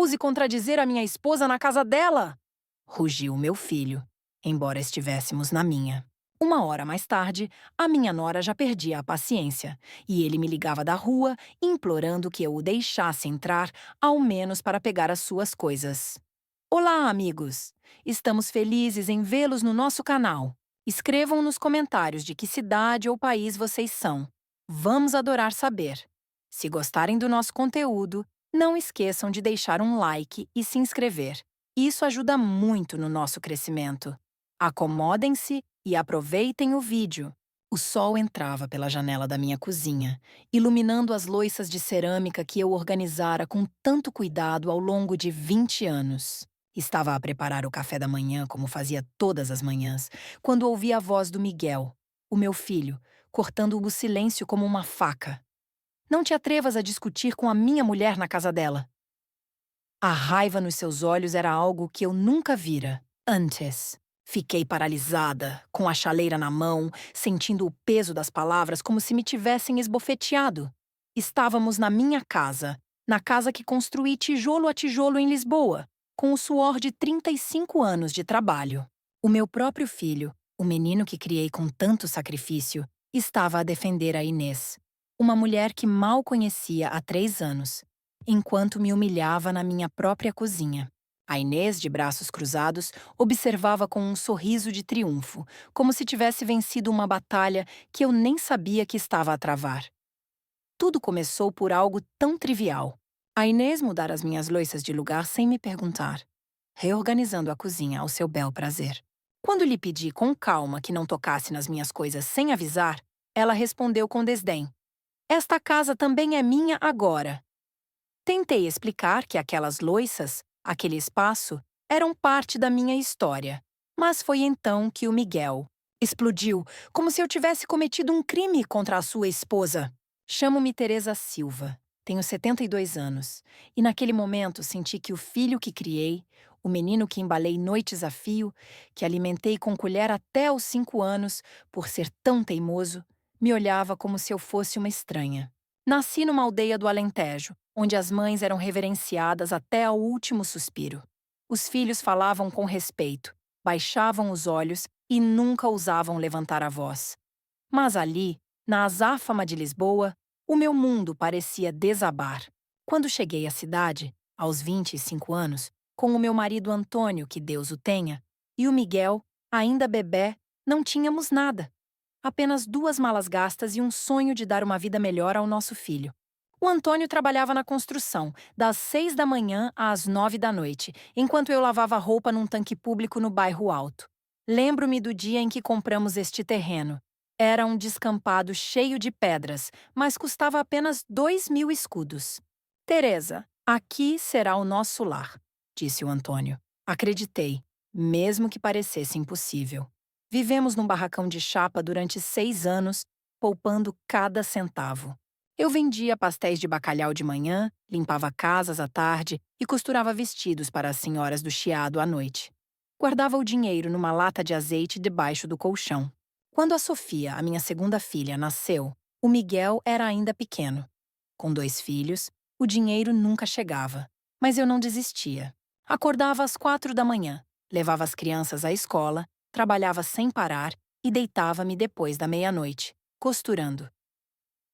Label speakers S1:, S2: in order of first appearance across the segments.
S1: ouse contradizer a minha esposa na casa dela? Rugiu meu filho, embora estivéssemos na minha. Uma hora mais tarde, a minha nora já perdia a paciência, e ele me ligava da rua, implorando que eu o deixasse entrar, ao menos para pegar as suas coisas. Olá, amigos! Estamos felizes em vê-los no nosso canal. Escrevam nos comentários de que cidade ou país vocês são. Vamos adorar saber. Se gostarem do nosso conteúdo, não esqueçam de deixar um like e se inscrever. Isso ajuda muito no nosso crescimento. Acomodem-se e aproveitem o vídeo. O sol entrava pela janela da minha cozinha, iluminando as louças de cerâmica que eu organizara com tanto cuidado ao longo de 20 anos. Estava a preparar o café da manhã, como fazia todas as manhãs, quando ouvi a voz do Miguel, o meu filho, cortando o silêncio como uma faca. Não te atrevas a discutir com a minha mulher na casa dela. A raiva nos seus olhos era algo que eu nunca vira antes. Fiquei paralisada, com a chaleira na mão, sentindo o peso das palavras como se me tivessem esbofeteado. Estávamos na minha casa, na casa que construí tijolo a tijolo em Lisboa, com o suor de 35 anos de trabalho. O meu próprio filho, o menino que criei com tanto sacrifício, estava a defender a Inês, uma mulher que mal conhecia há 3 anos, enquanto me humilhava na minha própria cozinha. A Inês, de braços cruzados, observava com um sorriso de triunfo, como se tivesse vencido uma batalha que eu nem sabia que estava a travar. Tudo começou por algo tão trivial. A Inês mudar as minhas louças de lugar sem me perguntar, reorganizando a cozinha ao seu bel prazer. Quando lhe pedi com calma que não tocasse nas minhas coisas sem avisar, ela respondeu com desdém: "Esta casa também é minha agora." Tentei explicar que aquelas louças, aquele espaço, eram parte da minha história. Mas foi então que o Miguel explodiu, como se eu tivesse cometido um crime contra a sua esposa. Chamo-me Teresa Silva, tenho 72 anos, e naquele momento senti que o filho que criei, o menino que embalei noites a fio, que alimentei com colher até aos 5 anos, por ser tão teimoso, me olhava como se eu fosse uma estranha. Nasci numa aldeia do Alentejo, onde as mães eram reverenciadas até ao último suspiro. Os filhos falavam com respeito, baixavam os olhos e nunca ousavam levantar a voz. Mas ali, na azáfama de Lisboa, o meu mundo parecia desabar. Quando cheguei à cidade, aos 25 anos, com o meu marido Antônio, que Deus o tenha, e o Miguel, ainda bebé, não tínhamos nada. Apenas 2 malas gastas e um sonho de dar uma vida melhor ao nosso filho. O Antônio trabalhava na construção, das 6 da manhã às 9 da noite, enquanto eu lavava roupa num tanque público no bairro Alto. Lembro-me do dia em que compramos este terreno. Era um descampado cheio de pedras, mas custava apenas 2.000 escudos. "Teresa, aqui será o nosso lar", disse o Antônio. Acreditei, mesmo que parecesse impossível. Vivemos num barracão de chapa durante 6 anos, poupando cada centavo. Eu vendia pastéis de bacalhau de manhã, limpava casas à tarde e costurava vestidos para as senhoras do Chiado à noite. Guardava o dinheiro numa lata de azeite debaixo do colchão. Quando a Sofia, a minha segunda filha, nasceu, o Miguel era ainda pequeno. Com 2 filhos, o dinheiro nunca chegava, mas eu não desistia. Acordava às 4 da manhã, levava as crianças à escola, trabalhava sem parar e deitava-me depois da meia-noite, costurando.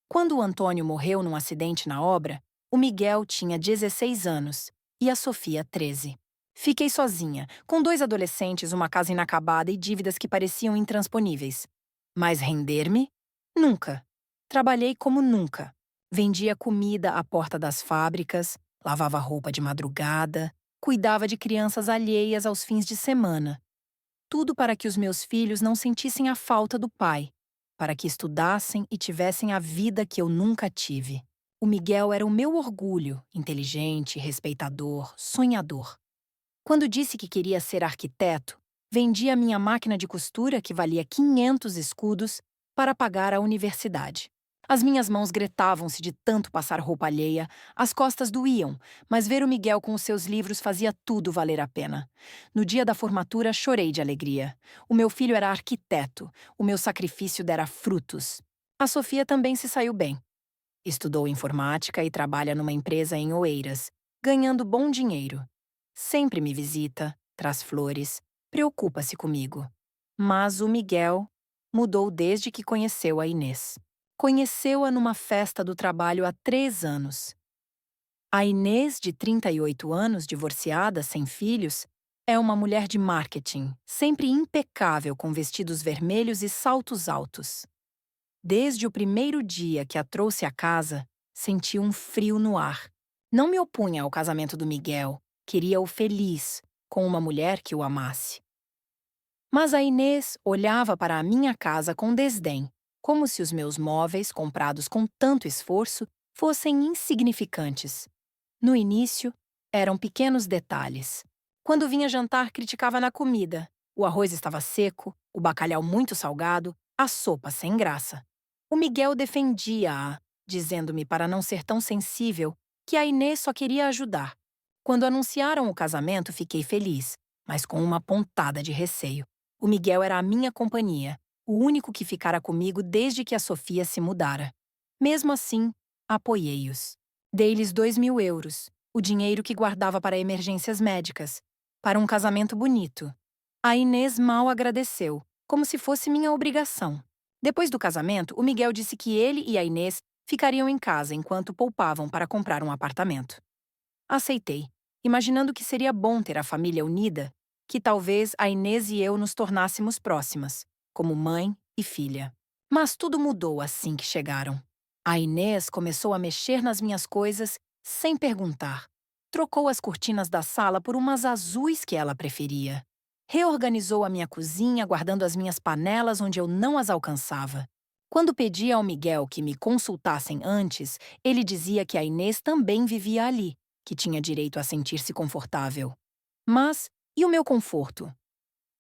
S1: Quando o Antônio morreu num acidente na obra, o Miguel tinha 16 anos e a Sofia 13. Fiquei sozinha, com 2 adolescentes, uma casa inacabada e dívidas que pareciam intransponíveis. Mas render-me? Nunca. Trabalhei como nunca. Vendia comida à porta das fábricas, lavava roupa de madrugada, cuidava de crianças alheias aos fins de semana. Tudo para que os meus filhos não sentissem a falta do pai, para que estudassem e tivessem a vida que eu nunca tive. O Miguel era o meu orgulho, inteligente, respeitador, sonhador. Quando disse que queria ser arquiteto, vendi a minha máquina de costura, que valia 500 escudos, para pagar a universidade. As minhas mãos gretavam-se de tanto passar roupa alheia, as costas doíam, mas ver o Miguel com os seus livros fazia tudo valer a pena. No dia da formatura, chorei de alegria. O meu filho era arquiteto, o meu sacrifício dera frutos. A Sofia também se saiu bem. Estudou informática e trabalha numa empresa em Oeiras, ganhando bom dinheiro. Sempre me visita, traz flores, preocupa-se comigo. Mas o Miguel mudou desde que conheceu a Inês. Conheceu-a numa festa do trabalho há 3 anos. A Inês, de 38 anos, divorciada, sem filhos, é uma mulher de marketing, sempre impecável com vestidos vermelhos e saltos altos. Desde o primeiro dia que a trouxe à casa, senti um frio no ar. Não me opunha ao casamento do Miguel, queria-o feliz, com uma mulher que o amasse. Mas a Inês olhava para a minha casa com desdém, como se os meus móveis, comprados com tanto esforço, fossem insignificantes. No início, eram pequenos detalhes. Quando vinha jantar, criticava na comida. O arroz estava seco, o bacalhau muito salgado, a sopa sem graça. O Miguel defendia-a, dizendo-me para não ser tão sensível, que a Inês só queria ajudar. Quando anunciaram o casamento, fiquei feliz, mas com uma pontada de receio. O Miguel era a minha companhia, o único que ficara comigo desde que a Sofia se mudara. Mesmo assim, apoiei-os. Dei-lhes 2.000 euros, o dinheiro que guardava para emergências médicas, para um casamento bonito. A Inês mal agradeceu, como se fosse minha obrigação. Depois do casamento, o Miguel disse que ele e a Inês ficariam em casa enquanto poupavam para comprar um apartamento. Aceitei, imaginando que seria bom ter a família unida, que talvez a Inês e eu nos tornássemos próximas, como mãe e filha. Mas tudo mudou assim que chegaram. A Inês começou a mexer nas minhas coisas sem perguntar. Trocou as cortinas da sala por umas azuis que ela preferia. Reorganizou a minha cozinha, guardando as minhas panelas onde eu não as alcançava. Quando pedi ao Miguel que me consultassem antes, ele dizia que a Inês também vivia ali, que tinha direito a sentir-se confortável. Mas e o meu conforto?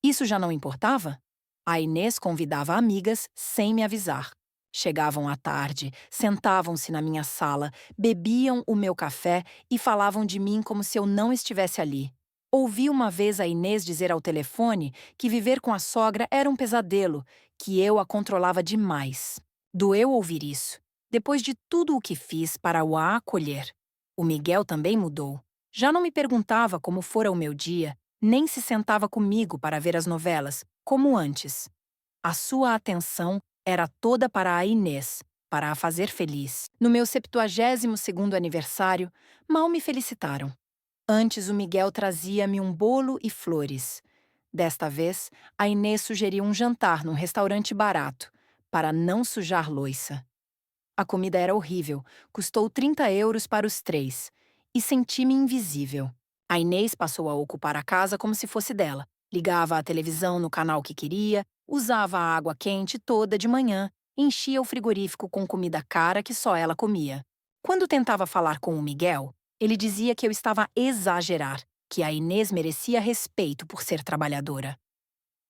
S1: Isso já não importava? A Inês convidava amigas sem me avisar. Chegavam à tarde, sentavam-se na minha sala, bebiam o meu café e falavam de mim como se eu não estivesse ali. Ouvi uma vez a Inês dizer ao telefone que viver com a sogra era um pesadelo, que eu a controlava demais. Doeu ouvir isso, depois de tudo o que fiz para o a acolher. O Miguel também mudou. Já não me perguntava como fora o meu dia, nem se sentava comigo para ver as novelas, como antes. A sua atenção era toda para a Inês, para a fazer feliz. No meu 72º aniversário, mal me felicitaram. Antes o Miguel trazia-me um bolo e flores. Desta vez, a Inês sugeriu um jantar num restaurante barato, para não sujar louça. A comida era horrível, custou 30 euros para os três, e senti-me invisível. A Inês passou a ocupar a casa como se fosse dela. Ligava a televisão no canal que queria, usava a água quente toda de manhã, enchia o frigorífico com comida cara que só ela comia. Quando tentava falar com o Miguel, ele dizia que eu estava a exagerar, que a Inês merecia respeito por ser trabalhadora.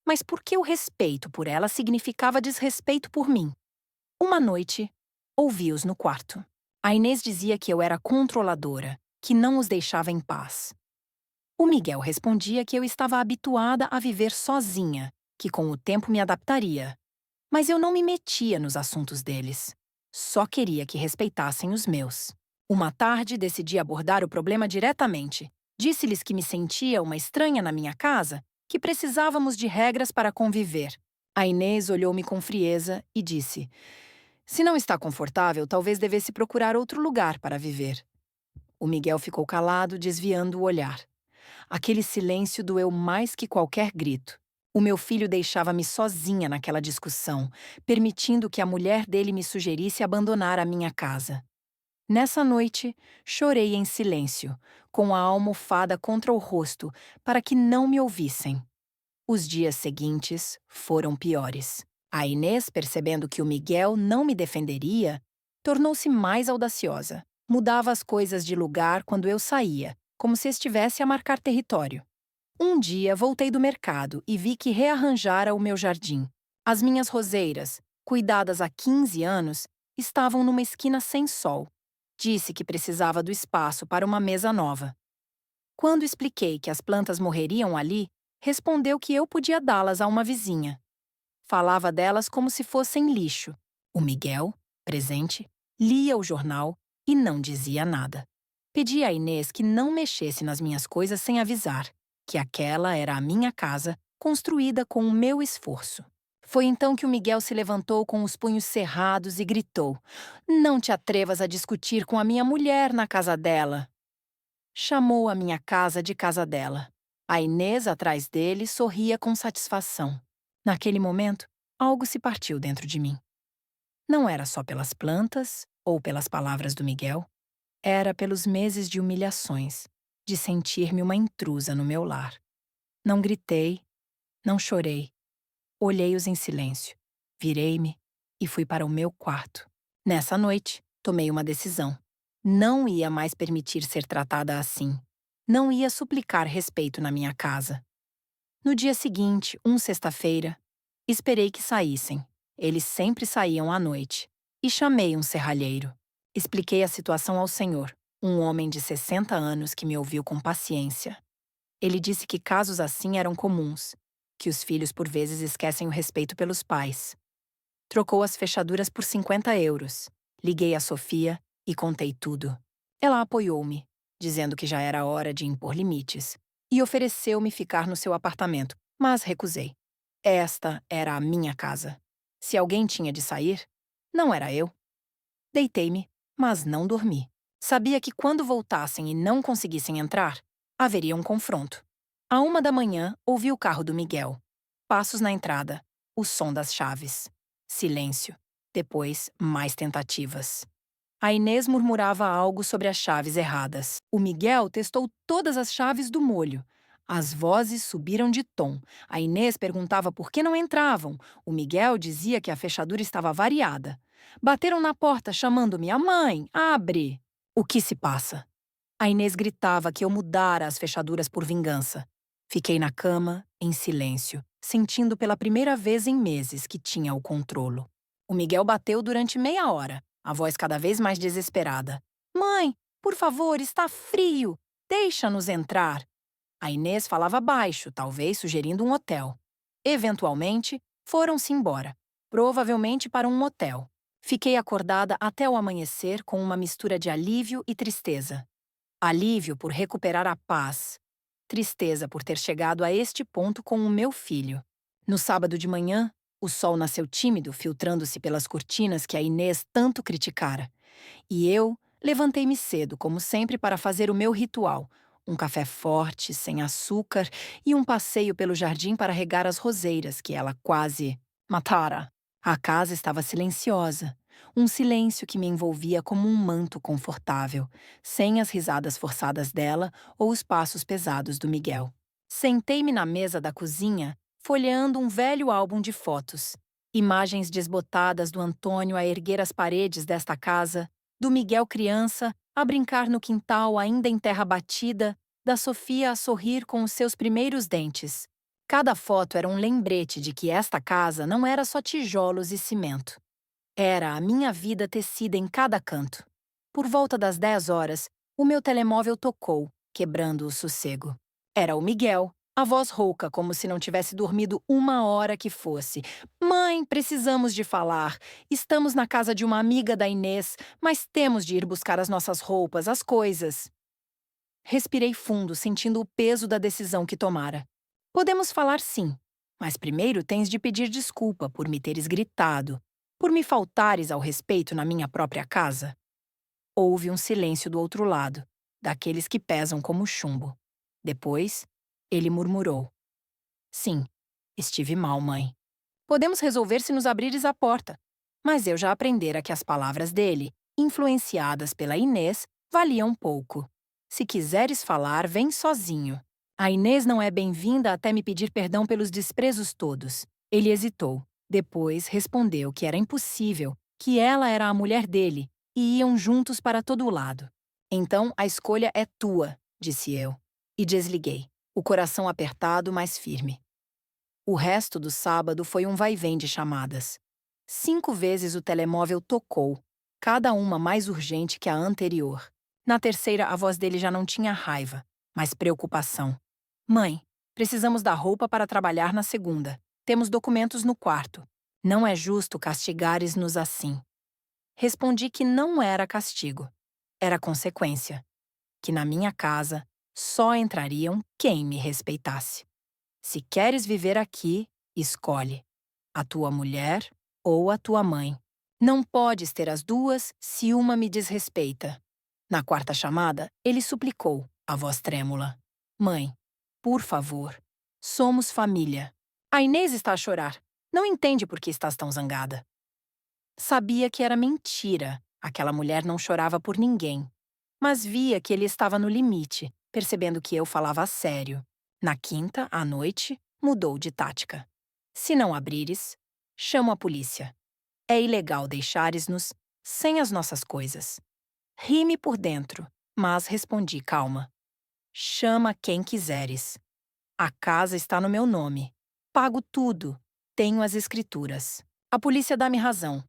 S1: Mas por que o respeito por ela significava desrespeito por mim? Uma noite, ouvi-os no quarto. A Inês dizia que eu era controladora, que não os deixava em paz. O Miguel respondia que eu estava habituada a viver sozinha, que com o tempo me adaptaria. Mas eu não me metia nos assuntos deles. Só queria que respeitassem os meus. Uma tarde, decidi abordar o problema diretamente. Disse-lhes que me sentia uma estranha na minha casa, que precisávamos de regras para conviver. A Inês olhou-me com frieza e disse: "Se não está confortável, talvez devesse procurar outro lugar para viver." O Miguel ficou calado, desviando o olhar. Aquele silêncio doeu mais que qualquer grito. O meu filho deixava-me sozinha naquela discussão, permitindo que a mulher dele me sugerisse abandonar a minha casa. Nessa noite, chorei em silêncio, com a almofada contra o rosto, para que não me ouvissem. Os dias seguintes foram piores. A Inês, percebendo que o Miguel não me defenderia, tornou-se mais audaciosa. Mudava as coisas de lugar quando eu saía, como se estivesse a marcar território. Um dia voltei do mercado e vi que rearranjara o meu jardim. As minhas roseiras, cuidadas há 15 anos, estavam numa esquina sem sol. Disse que precisava do espaço para uma mesa nova. Quando expliquei que as plantas morreriam ali, respondeu que eu podia dá-las a uma vizinha. Falava delas como se fossem lixo. O Miguel, presente, lia o jornal e não dizia nada. Pedi a Inês que não mexesse nas minhas coisas sem avisar, que aquela era a minha casa, construída com o meu esforço. Foi então que o Miguel se levantou com os punhos cerrados e gritou: "Não te atrevas a discutir com a minha mulher na casa dela." Chamou a minha casa de casa dela. A Inês, atrás dele, sorria com satisfação. Naquele momento, algo se partiu dentro de mim. Não era só pelas plantas ou pelas palavras do Miguel. Era pelos meses de humilhações, de sentir-me uma intrusa no meu lar. Não gritei, não chorei. Olhei-os em silêncio. Virei-me e fui para o meu quarto. Nessa noite, tomei uma decisão. Não ia mais permitir ser tratada assim. Não ia suplicar respeito na minha casa. No dia seguinte, sexta-feira, esperei que saíssem. Eles sempre saíam à noite. E chamei um serralheiro. Expliquei a situação ao senhor, um homem de 60 anos que me ouviu com paciência. Ele disse que casos assim eram comuns, que os filhos por vezes esquecem o respeito pelos pais. Trocou as fechaduras por 50 euros. Liguei a Sofia e contei tudo. Ela apoiou-me, dizendo que já era hora de impor limites, e ofereceu-me ficar no seu apartamento, mas recusei. Esta era a minha casa. Se alguém tinha de sair, não era eu. Deitei-me, mas não dormi. Sabia que quando voltassem e não conseguissem entrar, haveria um confronto. À 1 da manhã, ouvi o carro do Miguel. Passos na entrada. O som das chaves. Silêncio. Depois, mais tentativas. A Inês murmurava algo sobre as chaves erradas. O Miguel testou todas as chaves do molho. As vozes subiram de tom. A Inês perguntava por que não entravam. O Miguel dizia que a fechadura estava variada. Bateram na porta chamando-me: "A mãe, abre!" O que se passa? A Inês gritava que eu mudara as fechaduras por vingança. Fiquei na cama, em silêncio, sentindo pela primeira vez em meses que tinha o controlo. O Miguel bateu durante meia hora, a voz cada vez mais desesperada. "Mãe, por favor, está frio! Deixa-nos entrar!" A Inês falava baixo, talvez sugerindo um hotel. Eventualmente, foram-se embora, provavelmente para um motel. Fiquei acordada até o amanhecer com uma mistura de alívio e tristeza. Alívio por recuperar a paz. Tristeza por ter chegado a este ponto com o meu filho. No sábado de manhã, o sol nasceu tímido, filtrando-se pelas cortinas que a Inês tanto criticara. E eu levantei-me cedo, como sempre, para fazer o meu ritual. Um café forte, sem açúcar, e um passeio pelo jardim para regar as roseiras que ela quase matara. A casa estava silenciosa. Um silêncio que me envolvia como um manto confortável, sem as risadas forçadas dela ou os passos pesados do Miguel. Sentei-me na mesa da cozinha, folheando um velho álbum de fotos. Imagens desbotadas do Antônio a erguer as paredes desta casa, do Miguel criança a brincar no quintal ainda em terra batida, da Sofia a sorrir com os seus primeiros dentes. Cada foto era um lembrete de que esta casa não era só tijolos e cimento. Era a minha vida tecida em cada canto. Por volta das 10 horas, o meu telemóvel tocou, quebrando o sossego. Era o Miguel, a voz rouca como se não tivesse dormido uma hora que fosse. "Mãe, precisamos de falar. Estamos na casa de uma amiga da Inês, mas temos de ir buscar as nossas roupas, as coisas." Respirei fundo, sentindo o peso da decisão que tomara. "Podemos falar sim, mas primeiro tens de pedir desculpa por me teres gritado, por me faltares ao respeito na minha própria casa." Houve um silêncio do outro lado, daqueles que pesam como chumbo. Depois, ele murmurou: "Sim, estive mal, mãe. Podemos resolver se nos abrires a porta." Mas eu já aprendera que as palavras dele, influenciadas pela Inês, valiam pouco. "Se quiseres falar, vem sozinho. A Inês não é bem-vinda até me pedir perdão pelos desprezos todos." Ele hesitou. Depois respondeu que era impossível, que ela era a mulher dele e iam juntos para todo o lado. "Então a escolha é tua", disse eu. E desliguei, o coração apertado, mas firme. O resto do sábado foi um vai-vem de chamadas. 5 vezes o telemóvel tocou, cada uma mais urgente que a anterior. Na terceira, a voz dele já não tinha raiva, mas preocupação. "Mãe, precisamos da roupa para trabalhar na segunda. Temos documentos no quarto. Não é justo castigares-nos assim." Respondi que não era castigo. Era consequência. que na minha casa só entrariam quem me respeitasse. Se queres viver aqui, escolhe a tua mulher ou a tua mãe. Não podes ter as duas se uma me desrespeita. Na quarta chamada, ele suplicou, a voz trêmula: Mãe, por favor, somos família. A Inês está a chorar. Não entende por que estás tão zangada. Sabia que era mentira. Aquela mulher não chorava por ninguém. Mas via que ele estava no limite, percebendo que eu falava a sério. Na quinta, à noite, mudou de tática. Se não abrires, chamo a polícia. É ilegal deixares-nos sem as nossas coisas. Ri-me por dentro, mas respondi calma. Chama quem quiseres. A casa está no meu nome. Pago tudo. Tenho as escrituras. A polícia dá-me razão.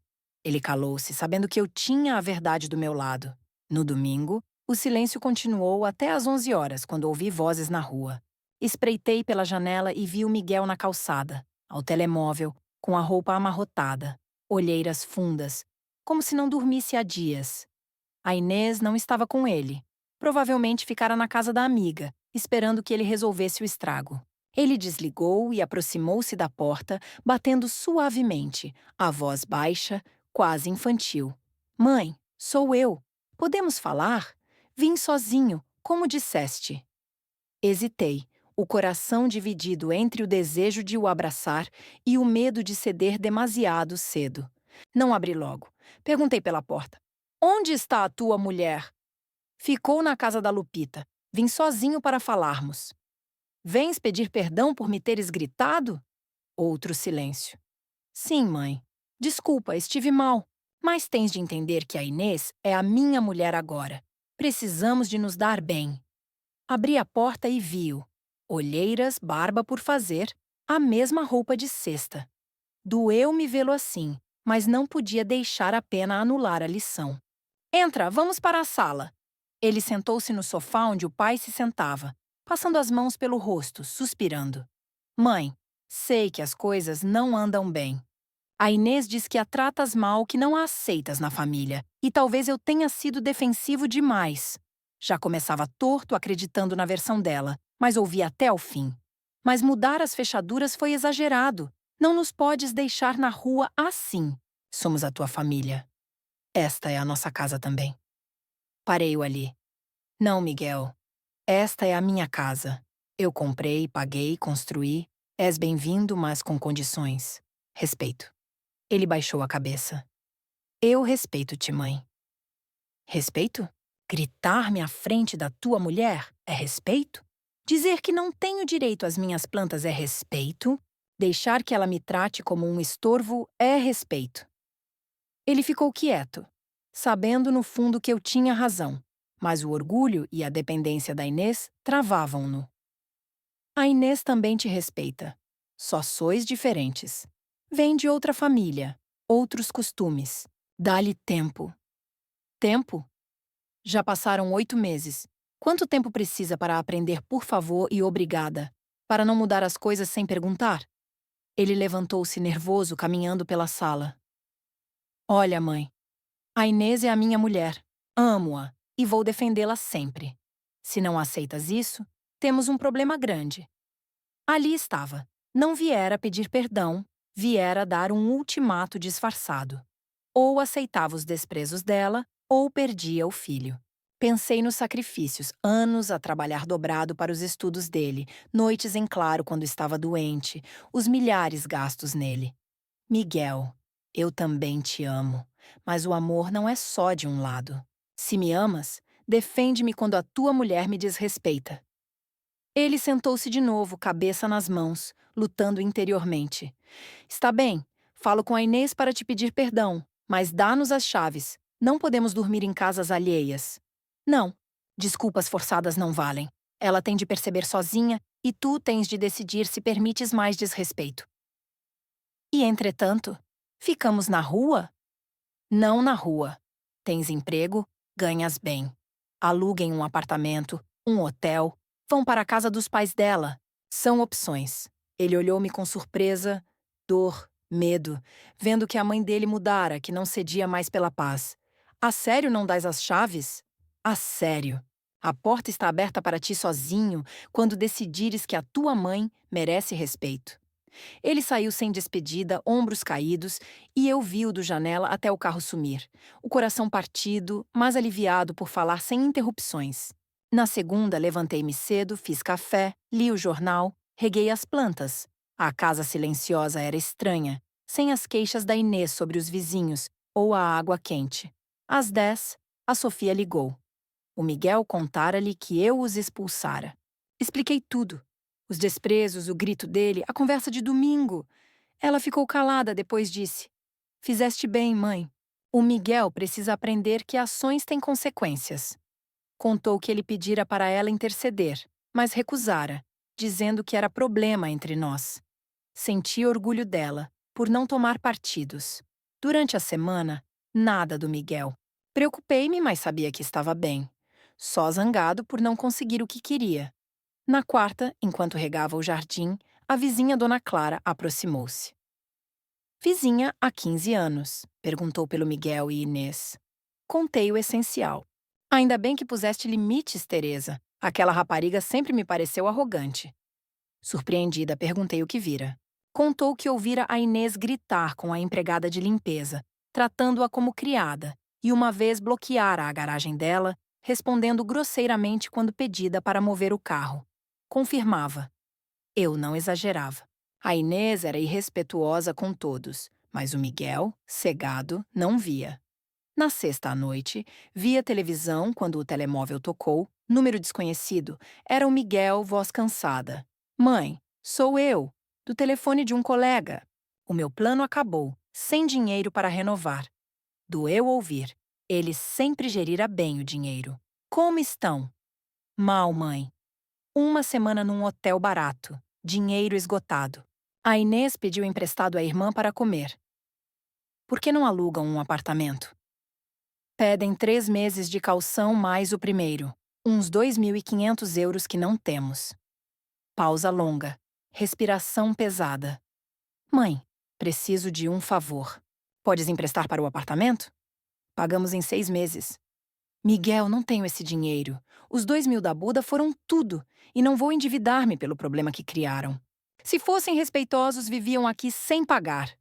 S1: Ele calou-se, sabendo que eu tinha a verdade do meu lado. No domingo, o silêncio continuou até às 11 horas, quando ouvi vozes na rua. Espreitei pela janela e vi o Miguel na calçada, ao telemóvel, com a roupa amarrotada, olheiras fundas, como se não dormisse há dias. A Inês não estava com ele. Provavelmente ficara na casa da amiga, esperando que ele resolvesse o estrago. Ele desligou e aproximou-se da porta, batendo suavemente, a voz baixa, quase infantil. Mãe, sou eu. Podemos falar? Vim sozinho, como disseste. Hesitei, o coração dividido entre o desejo de o abraçar e o medo de ceder demasiado cedo. Não abri logo. Perguntei pela porta. Onde está a tua mulher? Ficou na casa da Lupita. Vim sozinho para falarmos. Vens pedir perdão por me teres gritado? Outro silêncio. Sim, mãe. Desculpa, estive mal. Mas tens de entender que a Inês é a minha mulher agora. Precisamos de nos dar bem. Abri a porta e vi-o. Olheiras, barba por fazer, a mesma roupa de cesta. Doeu-me vê-lo assim, mas não podia deixar a pena anular a lição. Entra, vamos para a sala. Ele sentou-se no sofá onde o pai se sentava, passando as mãos pelo rosto, suspirando. Mãe, sei que as coisas não andam bem. A Inês diz que a tratas mal, que não a aceitas na família, e talvez eu tenha sido defensivo demais. Já começava torto acreditando na versão dela, mas ouvi até o fim. Mas mudar as fechaduras foi exagerado. Não nos podes deixar na rua assim. Somos a tua família. Esta é a nossa casa também. Parei-o ali. Não, Miguel. Esta é a minha casa. Eu comprei, paguei, construí. És bem-vindo, mas com condições. Respeito. Ele baixou a cabeça. Eu respeito-te, mãe. Respeito? Gritar-me à frente da tua mulher é respeito? Dizer que não tenho direito às minhas plantas é respeito? Deixar que ela me trate como um estorvo é respeito. Ele ficou quieto, sabendo no fundo que eu tinha razão, mas o orgulho e a dependência da Inês travavam-no. A Inês também te respeita. Só sois diferentes. Vem de outra família, outros costumes. Dá-lhe tempo. Tempo? Já passaram 8 meses. Quanto tempo precisa para aprender por favor e obrigada? Para não mudar as coisas sem perguntar? Ele levantou-se nervoso, caminhando pela sala. Olha, mãe. A Inês é a minha mulher. Amo-a e vou defendê-la sempre. Se não aceitas isso, temos um problema grande. Ali estava. Não viera pedir perdão, viera dar um ultimato disfarçado. Ou aceitava os desprezos dela, ou perdia o filho. Pensei nos sacrifícios, anos a trabalhar dobrado para os estudos dele, noites em claro quando estava doente, os milhares gastos nele. Miguel, eu também te amo, mas o amor não é só de um lado. Se me amas, defende-me quando a tua mulher me desrespeita. Ele sentou-se de novo, cabeça nas mãos, lutando interiormente. Está bem, falo com a Inês para te pedir perdão, mas dá-nos as chaves. Não podemos dormir em casas alheias. Não, desculpas forçadas não valem. Ela tem de perceber sozinha e tu tens de decidir se permites mais desrespeito. E, entretanto, ficamos na rua? Não na rua. Tens emprego, ganhas bem. Aluguem um apartamento, um hotel, vão para a casa dos pais dela. São opções. Ele olhou-me com surpresa, dor, medo, vendo que a mãe dele mudara, que não cedia mais pela paz. A sério não dás as chaves? A sério. A porta está aberta para ti sozinho quando decidires que a tua mãe merece respeito. Ele saiu sem despedida, ombros caídos, e eu vi-o do janela até o carro sumir, o coração partido, mas aliviado por falar sem interrupções. Na segunda, levantei-me cedo, fiz café, li o jornal, reguei as plantas. A casa silenciosa era estranha, sem as queixas da Inês sobre os vizinhos ou a água quente. Às 10, a Sofia ligou. O Miguel contara-lhe que eu os expulsara. Expliquei tudo. Os desprezos, o grito dele, a conversa de domingo. Ela ficou calada, depois disse: Fizeste bem, mãe. O Miguel precisa aprender que ações têm consequências. Contou que ele pedira para ela interceder, mas recusara, dizendo que era problema entre nós. Senti orgulho dela, por não tomar partidos. Durante a semana, nada do Miguel. Preocupei-me, mas sabia que estava bem. Só zangado por não conseguir o que queria. Na quarta, enquanto regava o jardim, a vizinha Dona Clara aproximou-se. Vizinha há 15 anos, perguntou pelo Miguel e Inês. Contei o essencial. Ainda bem que puseste limites, Teresa. Aquela rapariga sempre me pareceu arrogante. Surpreendida, perguntei o que vira. Contou que ouvira a Inês gritar com a empregada de limpeza, tratando-a como criada, e uma vez bloqueara a garagem dela, respondendo grosseiramente quando pedida para mover o carro. Confirmava. Eu não exagerava. A Inês era irrespetuosa com todos, mas o Miguel, cegado, não via. Na sexta à noite, via televisão quando o telemóvel tocou, número desconhecido, era o Miguel, voz cansada. Mãe, sou eu, do telefone de um colega. O meu plano acabou, sem dinheiro para renovar. Doeu ouvir. Ele sempre gerira bem o dinheiro. Como estão? Mal, mãe. Uma semana num hotel barato. Dinheiro esgotado. A Inês pediu emprestado à irmã para comer. Por que não alugam um apartamento? Pedem 3 meses de caução mais o primeiro. Uns 2.500 euros que não temos. Pausa longa. Respiração pesada. Mãe, preciso de um favor. Podes emprestar para o apartamento? Pagamos em 6 meses. Miguel, não tenho esse dinheiro. Os 2.000 da Buda foram tudo, e não vou endividar-me pelo problema que criaram. Se fossem respeitosos, viviam aqui sem pagar.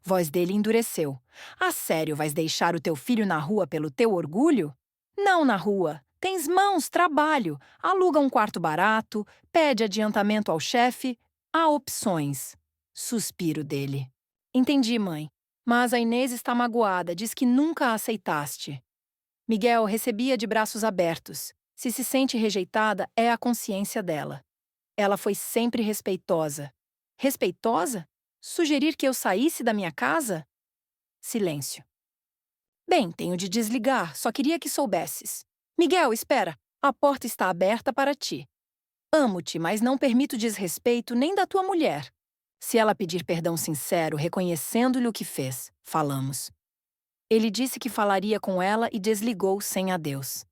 S1: Voz dele endureceu. A sério, vais deixar o teu filho na rua pelo teu orgulho? Não na rua. Tens mãos, trabalho. Aluga um quarto barato, pede adiantamento ao chefe. Há opções. Suspiro dele. Entendi, mãe. Mas a Inês está magoada, diz que nunca a aceitaste. Miguel recebia de braços abertos. Se sente rejeitada, é a consciência dela. Ela foi sempre respeitosa. Respeitosa? Sugerir que eu saísse da minha casa? Silêncio. Bem, tenho de desligar, só queria que soubesses. Miguel, espera. A porta está aberta para ti. Amo-te, mas não permito desrespeito nem da tua mulher. Se ela pedir perdão sincero, reconhecendo-lhe o que fez, falamos. Ele disse que falaria com ela e desligou sem adeus.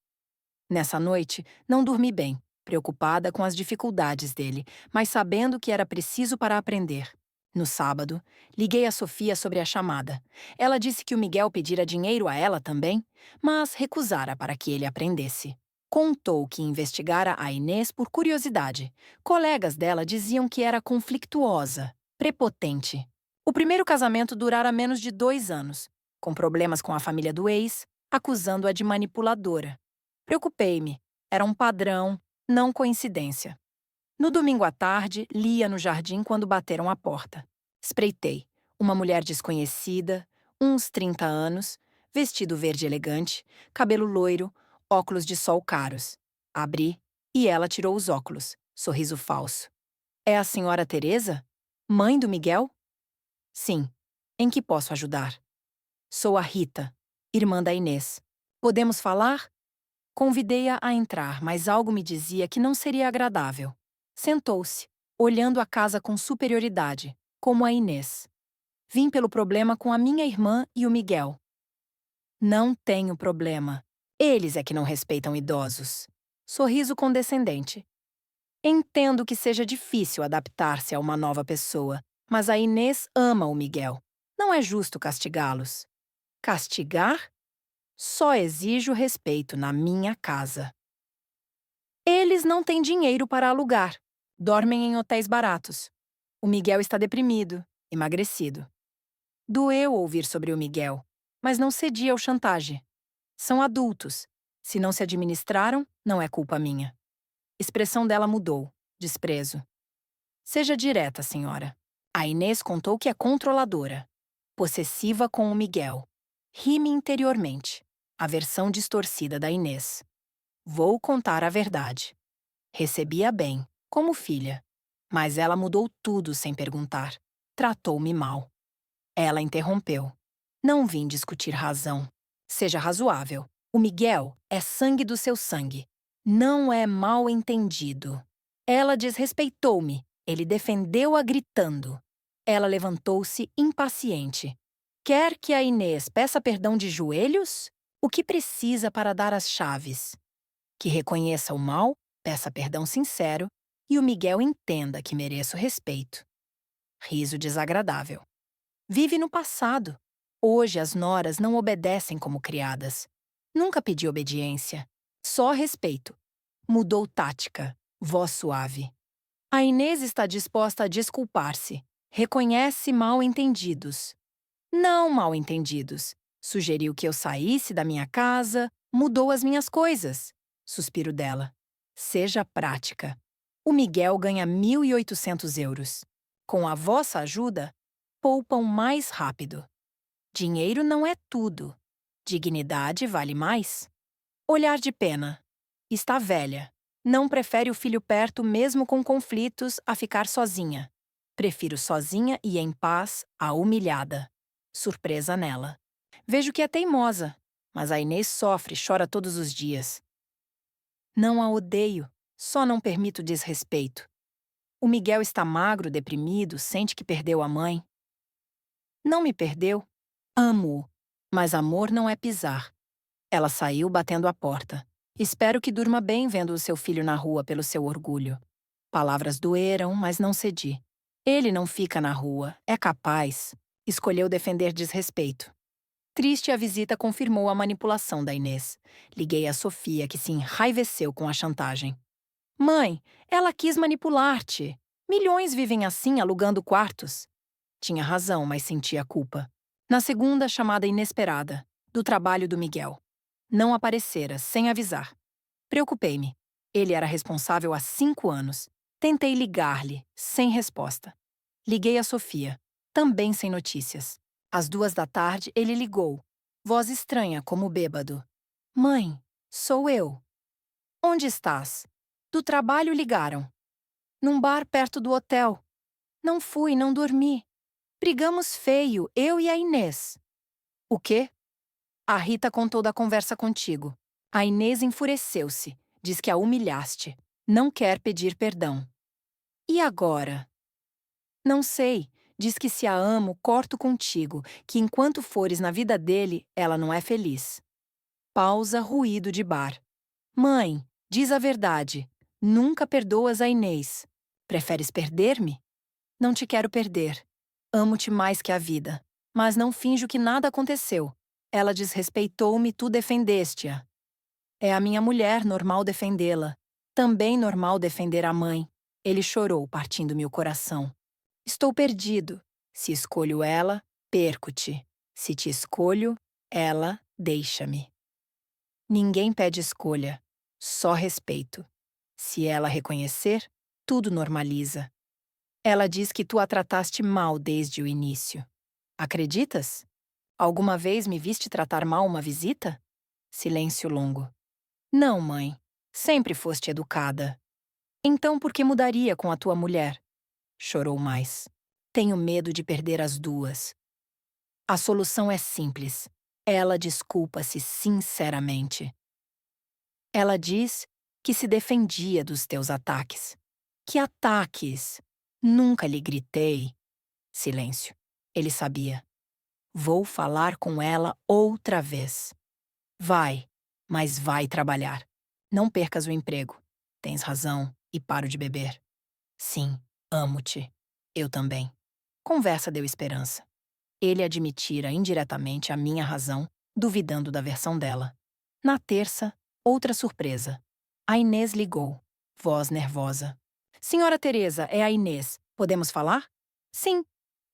S1: Nessa noite, não dormi bem, preocupada com as dificuldades dele, mas sabendo que era preciso para aprender. No sábado, liguei a Sofia sobre a chamada. Ela disse que o Miguel pedira dinheiro a ela também, mas recusara para que ele aprendesse. Contou que investigara a Inês por curiosidade. Colegas dela diziam que era conflituosa, prepotente. O primeiro casamento durara menos de 2 anos, com problemas com a família do ex, acusando-a de manipuladora. Preocupei-me. Era um padrão, não coincidência. No domingo à tarde, lia no jardim quando bateram à porta. Espreitei. Uma mulher desconhecida, uns 30 anos, vestido verde elegante, cabelo loiro, óculos de sol caros. Abri e ela tirou os óculos, sorriso falso. É a senhora Teresa? Mãe do Miguel? Sim. Em que posso ajudar? Sou a Rita, irmã da Inês. Podemos falar? Convidei-a a entrar, mas algo me dizia que não seria agradável. Sentou-se, olhando a casa com superioridade, como a Inês. Vim pelo problema com a minha irmã e o Miguel. Não tenho problema. Eles é que não respeitam idosos. Sorriso condescendente. Entendo que seja difícil adaptar-se a uma nova pessoa, mas a Inês ama o Miguel. Não é justo castigá-los. Castigar? Só exijo respeito na minha casa. Eles não têm dinheiro para alugar. Dormem em hotéis baratos. O Miguel está deprimido, emagrecido. Doeu ouvir sobre o Miguel, mas não cedi ao chantagem. São adultos. Se não se administraram, não é culpa minha. Expressão dela mudou. Desprezo. Seja direta, senhora. A Inês contou que é controladora. Possessiva com o Miguel. Ri-me interiormente. A versão distorcida da Inês. Vou contar a verdade. Recebia bem, como filha. Mas ela mudou tudo sem perguntar. Tratou-me mal. Ela interrompeu. Não vim discutir razão. Seja razoável. O Miguel é sangue do seu sangue. Não é mal entendido. Ela desrespeitou-me. Ele defendeu-a gritando. Ela levantou-se impaciente. Quer que a Inês peça perdão de joelhos? O que precisa para dar as chaves? Que reconheça o mal, peça perdão sincero e o Miguel entenda que mereço respeito. Riso desagradável. Vive no passado. Hoje as noras não obedecem como criadas. Nunca pedi obediência. Só respeito. Mudou tática. Voz suave. A Inês está disposta a desculpar-se. Reconhece mal-entendidos. Não mal-entendidos. Sugeriu que eu saísse da minha casa, mudou as minhas coisas. Suspiro dela. Seja prática. O Miguel ganha 1.800 euros. Com a vossa ajuda, poupam mais rápido. Dinheiro não é tudo. Dignidade vale mais. Olhar de pena. Está velha. Não prefere o filho perto mesmo com conflitos a ficar sozinha. Prefiro sozinha e em paz a humilhada. Surpresa nela. Vejo que é teimosa, mas a Inês sofre e chora todos os dias. Não a odeio, só não permito desrespeito. O Miguel está magro, deprimido, sente que perdeu a mãe. Não me perdeu. Amo-o, mas amor não é pisar. Ela saiu batendo a porta. Espero que durma bem vendo o seu filho na rua pelo seu orgulho. Palavras doeram, mas não cedi. Ele não fica na rua, é capaz. Escolheu defender desrespeito. Triste, a visita confirmou a manipulação da Inês. Liguei a Sofia, que se enraiveceu com a chantagem. Mãe, ela quis manipular-te. Milhões vivem assim, alugando quartos. Tinha razão, mas sentia culpa. Na segunda chamada inesperada, do trabalho do Miguel. Não aparecera, sem avisar. Preocupei-me. Ele era responsável há 5 anos. Tentei ligar-lhe, sem resposta. Liguei a Sofia, também sem notícias. Às 2 da tarde, ele ligou. Voz estranha, como bêbado. Mãe, sou eu. Onde estás? Do trabalho ligaram. Num bar perto do hotel. Não fui, não dormi. Brigamos feio, eu e a Inês. O quê? A Rita contou da conversa contigo. A Inês enfureceu-se. Diz que a humilhaste. Não quer pedir perdão. E agora? Não sei. Diz que se a amo, corto contigo, que enquanto fores na vida dele, ela não é feliz. Pausa, ruído de bar. Mãe, diz a verdade. Nunca perdoas a Inês. Preferes perder-me? Não te quero perder. Amo-te mais que a vida. Mas não finjo que nada aconteceu. Ela desrespeitou-me e tu defendeste-a. É a minha mulher, normal defendê-la. Também normal defender a mãe. Ele chorou, partindo-me o coração. Estou perdido. Se escolho ela, perco-te. Se te escolho, ela deixa-me. Ninguém pede escolha, só respeito. Se ela reconhecer, tudo normaliza. Ela diz que tu a trataste mal desde o início. Acreditas? Alguma vez me viste tratar mal uma visita? Silêncio longo. Não, mãe. Sempre foste educada. Então por que mudaria com a tua mulher? Chorou mais. Tenho medo de perder as duas. A solução é simples. Ela desculpa-se sinceramente. Ela diz que se defendia dos teus ataques. Que ataques? Nunca lhe gritei. Silêncio. Ele sabia. Vou falar com ela outra vez. Vai, mas vai trabalhar. Não percas o emprego. Tens razão e paro de beber. Sim, amo-te. Eu também. Conversa deu esperança. Ele admitira indiretamente a minha razão, duvidando da versão dela. Na terça, outra surpresa. A Inês ligou, voz nervosa. Senhora Teresa, é a Inês. Podemos falar? Sim.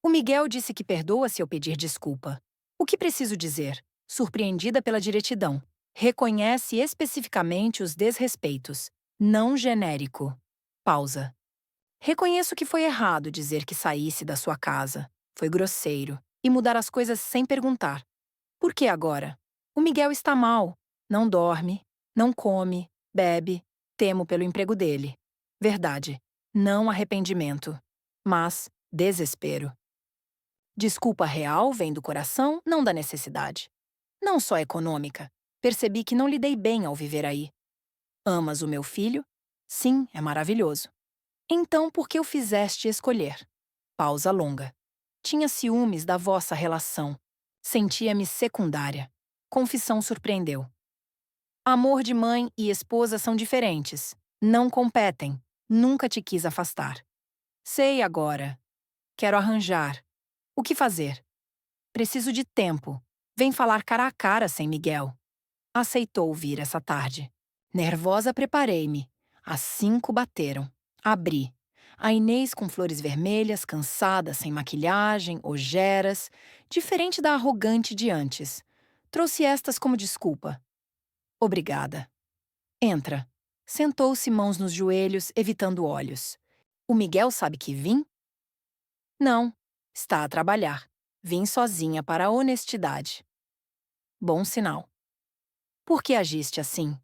S1: O Miguel disse que perdoa se eu pedir desculpa. O que preciso dizer? Surpreendida pela diretidão. Reconhece especificamente os desrespeitos. Não genérico. Pausa. Reconheço que foi errado dizer que saísse da sua casa. Foi grosseiro. E mudar as coisas sem perguntar. Por que agora? O Miguel está mal. Não dorme, não come, bebe. Temo pelo emprego dele. Verdade. Não arrependimento. Mas desespero. Desculpa real vem do coração, não da necessidade. Não só econômica. Percebi que não lidei bem ao viver aí. Amas o meu filho? Sim, é maravilhoso. Então por que o fizeste escolher? Pausa longa. Tinha ciúmes da vossa relação. Sentia-me secundária. Confissão surpreendeu. Amor de mãe e esposa são diferentes. Não competem. Nunca te quis afastar. Sei agora. Quero arranjar. O que fazer? Preciso de tempo. Vem falar cara a cara sem Miguel. Aceitou vir essa tarde. Nervosa, preparei-me. Às 5 bateram. Abri. A Inês com flores vermelhas, cansada, sem maquilhagem, ojeras, diferente da arrogante de antes. Trouxe estas como desculpa. Obrigada. Entra. Sentou-se, mãos nos joelhos, evitando olhos. O Miguel sabe que vim? Não. Está a trabalhar. Vim sozinha para a honestidade. Bom sinal. Por que agiste assim?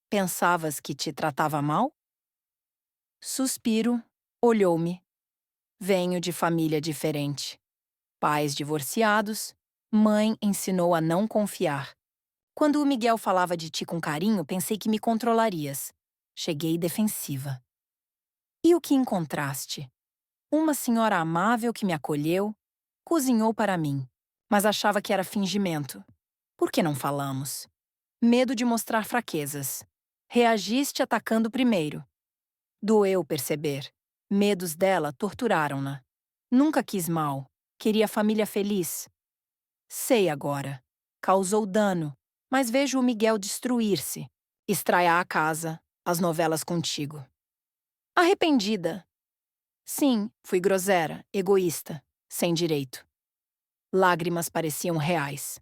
S1: Pensavas que te tratava mal? Suspiro, olhou-me. Venho de família diferente. Pais divorciados, mãe ensinou a não confiar. Quando o Miguel falava de ti com carinho, pensei que me controlarias. Cheguei defensiva. E o que encontraste? Uma senhora amável que me acolheu, cozinhou para mim, mas achava que era fingimento. Por que não falamos? Medo de mostrar fraquezas. Reagiste atacando primeiro. Doeu perceber. Medos dela torturaram-na. Nunca quis mal. Queria família feliz. Sei agora. Causou dano, mas vejo o Miguel destruir-se. Estraiar a casa, as novelas contigo. Arrependida. Sim, fui grosera, egoísta, sem direito. Lágrimas pareciam reais.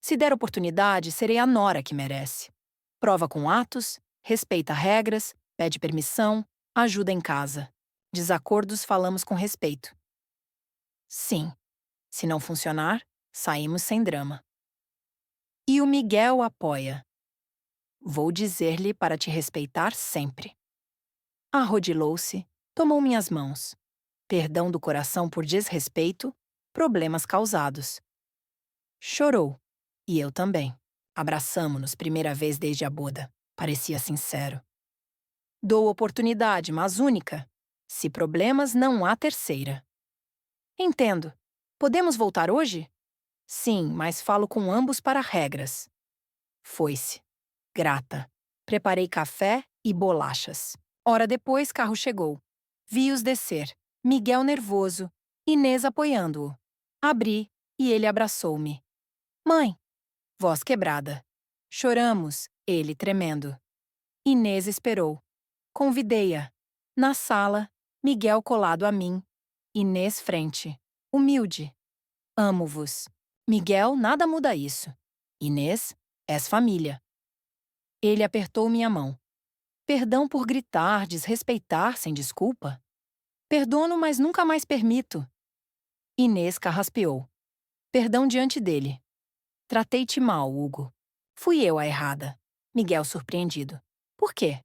S1: Se der oportunidade, serei a nora que merece. Prova com atos, respeita regras, pede permissão, ajuda em casa. Desacordos falamos com respeito. Sim. Se não funcionar, saímos sem drama. E o Miguel apoia. Vou dizer-lhe para te respeitar sempre. Arrodilou-se, tomou minhas mãos. Perdão do coração por desrespeito, problemas causados. Chorou. E eu também. Abraçamo-nos primeira vez desde a boda. Parecia sincero. Dou oportunidade, mas única. Se problemas, não há terceira. Entendo. Podemos voltar hoje? Sim, mas falo com ambos para regras. Foi-se. Grata. Preparei café e bolachas. Hora depois, carro chegou. Vi-os descer. Miguel nervoso. Inês apoiando-o. Abri e ele abraçou-me. Mãe! Voz quebrada. Choramos, ele tremendo. Inês esperou. Convidei-a. Na sala, Miguel colado a mim. Inês frente. Humilde. Amo-vos. Miguel, nada muda isso. Inês, és família. Ele apertou minha mão. Perdão por gritar, desrespeitar sem desculpa. Perdono, mas nunca mais permito. Inês carraspeou. Perdão diante dele. Tratei-te mal, Hugo. Fui eu a errada. Miguel surpreendido. Por quê?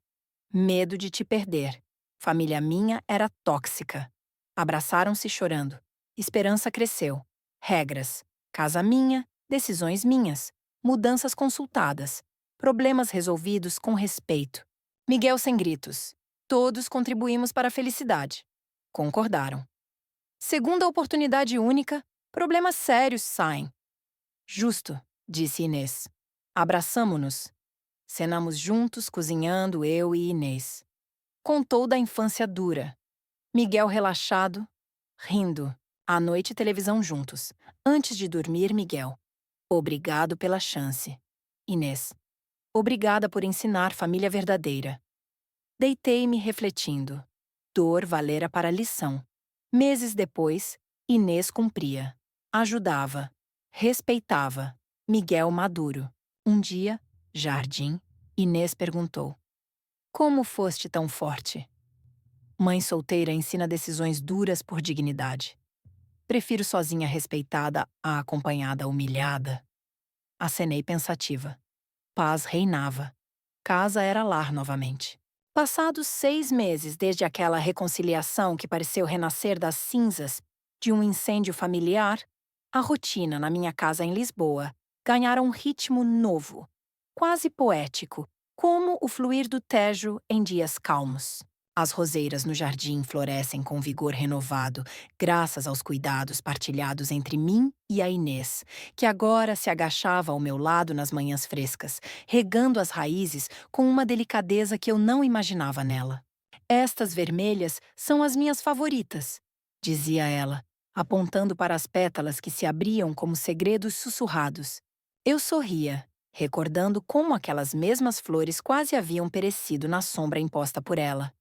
S1: Medo de te perder. Família minha era tóxica. Abraçaram-se chorando. Esperança cresceu. Regras. Casa minha, decisões minhas. Mudanças consultadas. Problemas resolvidos com respeito. Miguel sem gritos. Todos contribuímos para a felicidade. Concordaram. Segunda oportunidade única, problemas sérios saem. Justo, disse Inês. Abraçamo-nos. Cenamos juntos, cozinhando, eu e Inês. Contou da infância dura. Miguel relaxado, rindo. À noite, televisão juntos. Antes de dormir, Miguel. Obrigado pela chance. Inês. Obrigada por ensinar família verdadeira. Deitei-me refletindo. Dor valera para lição. Meses depois, Inês cumpria. Ajudava. Respeitava. Miguel maduro. Um dia, jardim, Inês perguntou: Como foste tão forte? Mãe solteira ensina decisões duras por dignidade. Prefiro sozinha respeitada a acompanhada humilhada. Acenei pensativa. Paz reinava. Casa era lar novamente. Passados 6 meses desde aquela reconciliação que pareceu renascer das cinzas de um incêndio familiar, a rotina na minha casa em Lisboa ganhara um ritmo novo, quase poético, como o fluir do Tejo em dias calmos. As roseiras no jardim florescem com vigor renovado, graças aos cuidados partilhados entre mim e a Inês, que agora se agachava ao meu lado nas manhãs frescas, regando as raízes com uma delicadeza que eu não imaginava nela. Estas vermelhas são as minhas favoritas, dizia ela, apontando para as pétalas que se abriam como segredos sussurrados. Eu sorria, recordando como aquelas mesmas flores quase haviam perecido na sombra imposta por ela.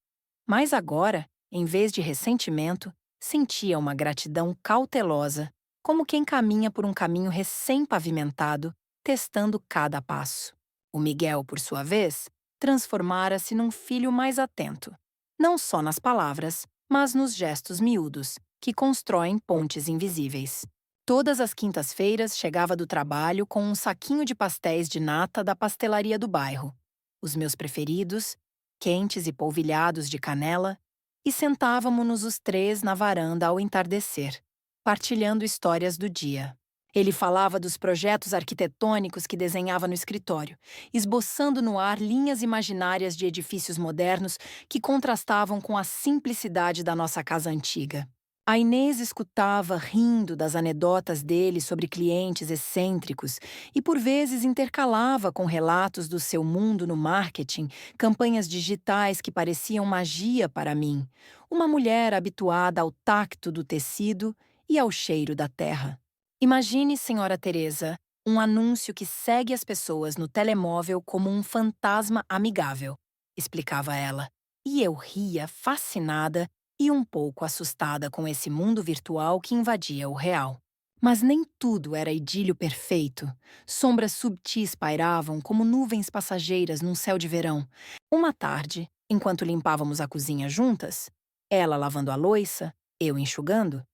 S1: Mas agora, em vez de ressentimento, sentia uma gratidão cautelosa, como quem caminha por um caminho recém-pavimentado, testando cada passo. O Miguel, por sua vez, transformara-se num filho mais atento, não só nas palavras, mas nos gestos miúdos, que constroem pontes invisíveis. Todas as quintas-feiras chegava do trabalho com um saquinho de pastéis de nata da pastelaria do bairro, os meus preferidos, quentes e polvilhados de canela, e sentávamo-nos os três na varanda ao entardecer, partilhando histórias do dia. Ele falava dos projetos arquitetônicos que desenhava no escritório, esboçando no ar linhas imaginárias de edifícios modernos que contrastavam com a simplicidade da nossa casa antiga. A Inês escutava rindo das anedotas dele sobre clientes excêntricos e por vezes intercalava com relatos do seu mundo no marketing, campanhas digitais que pareciam magia para mim, uma mulher habituada ao tacto do tecido e ao cheiro da terra. Imagine, senhora Teresa, um anúncio que segue as pessoas no telemóvel como um fantasma amigável, explicava ela, e eu ria fascinada e um pouco assustada com esse mundo virtual que invadia o real. Mas nem tudo era idílio perfeito. Sombras subtis pairavam como nuvens passageiras num céu de verão. Uma tarde, enquanto limpávamos a cozinha juntas, ela lavando a louça, eu enxugando,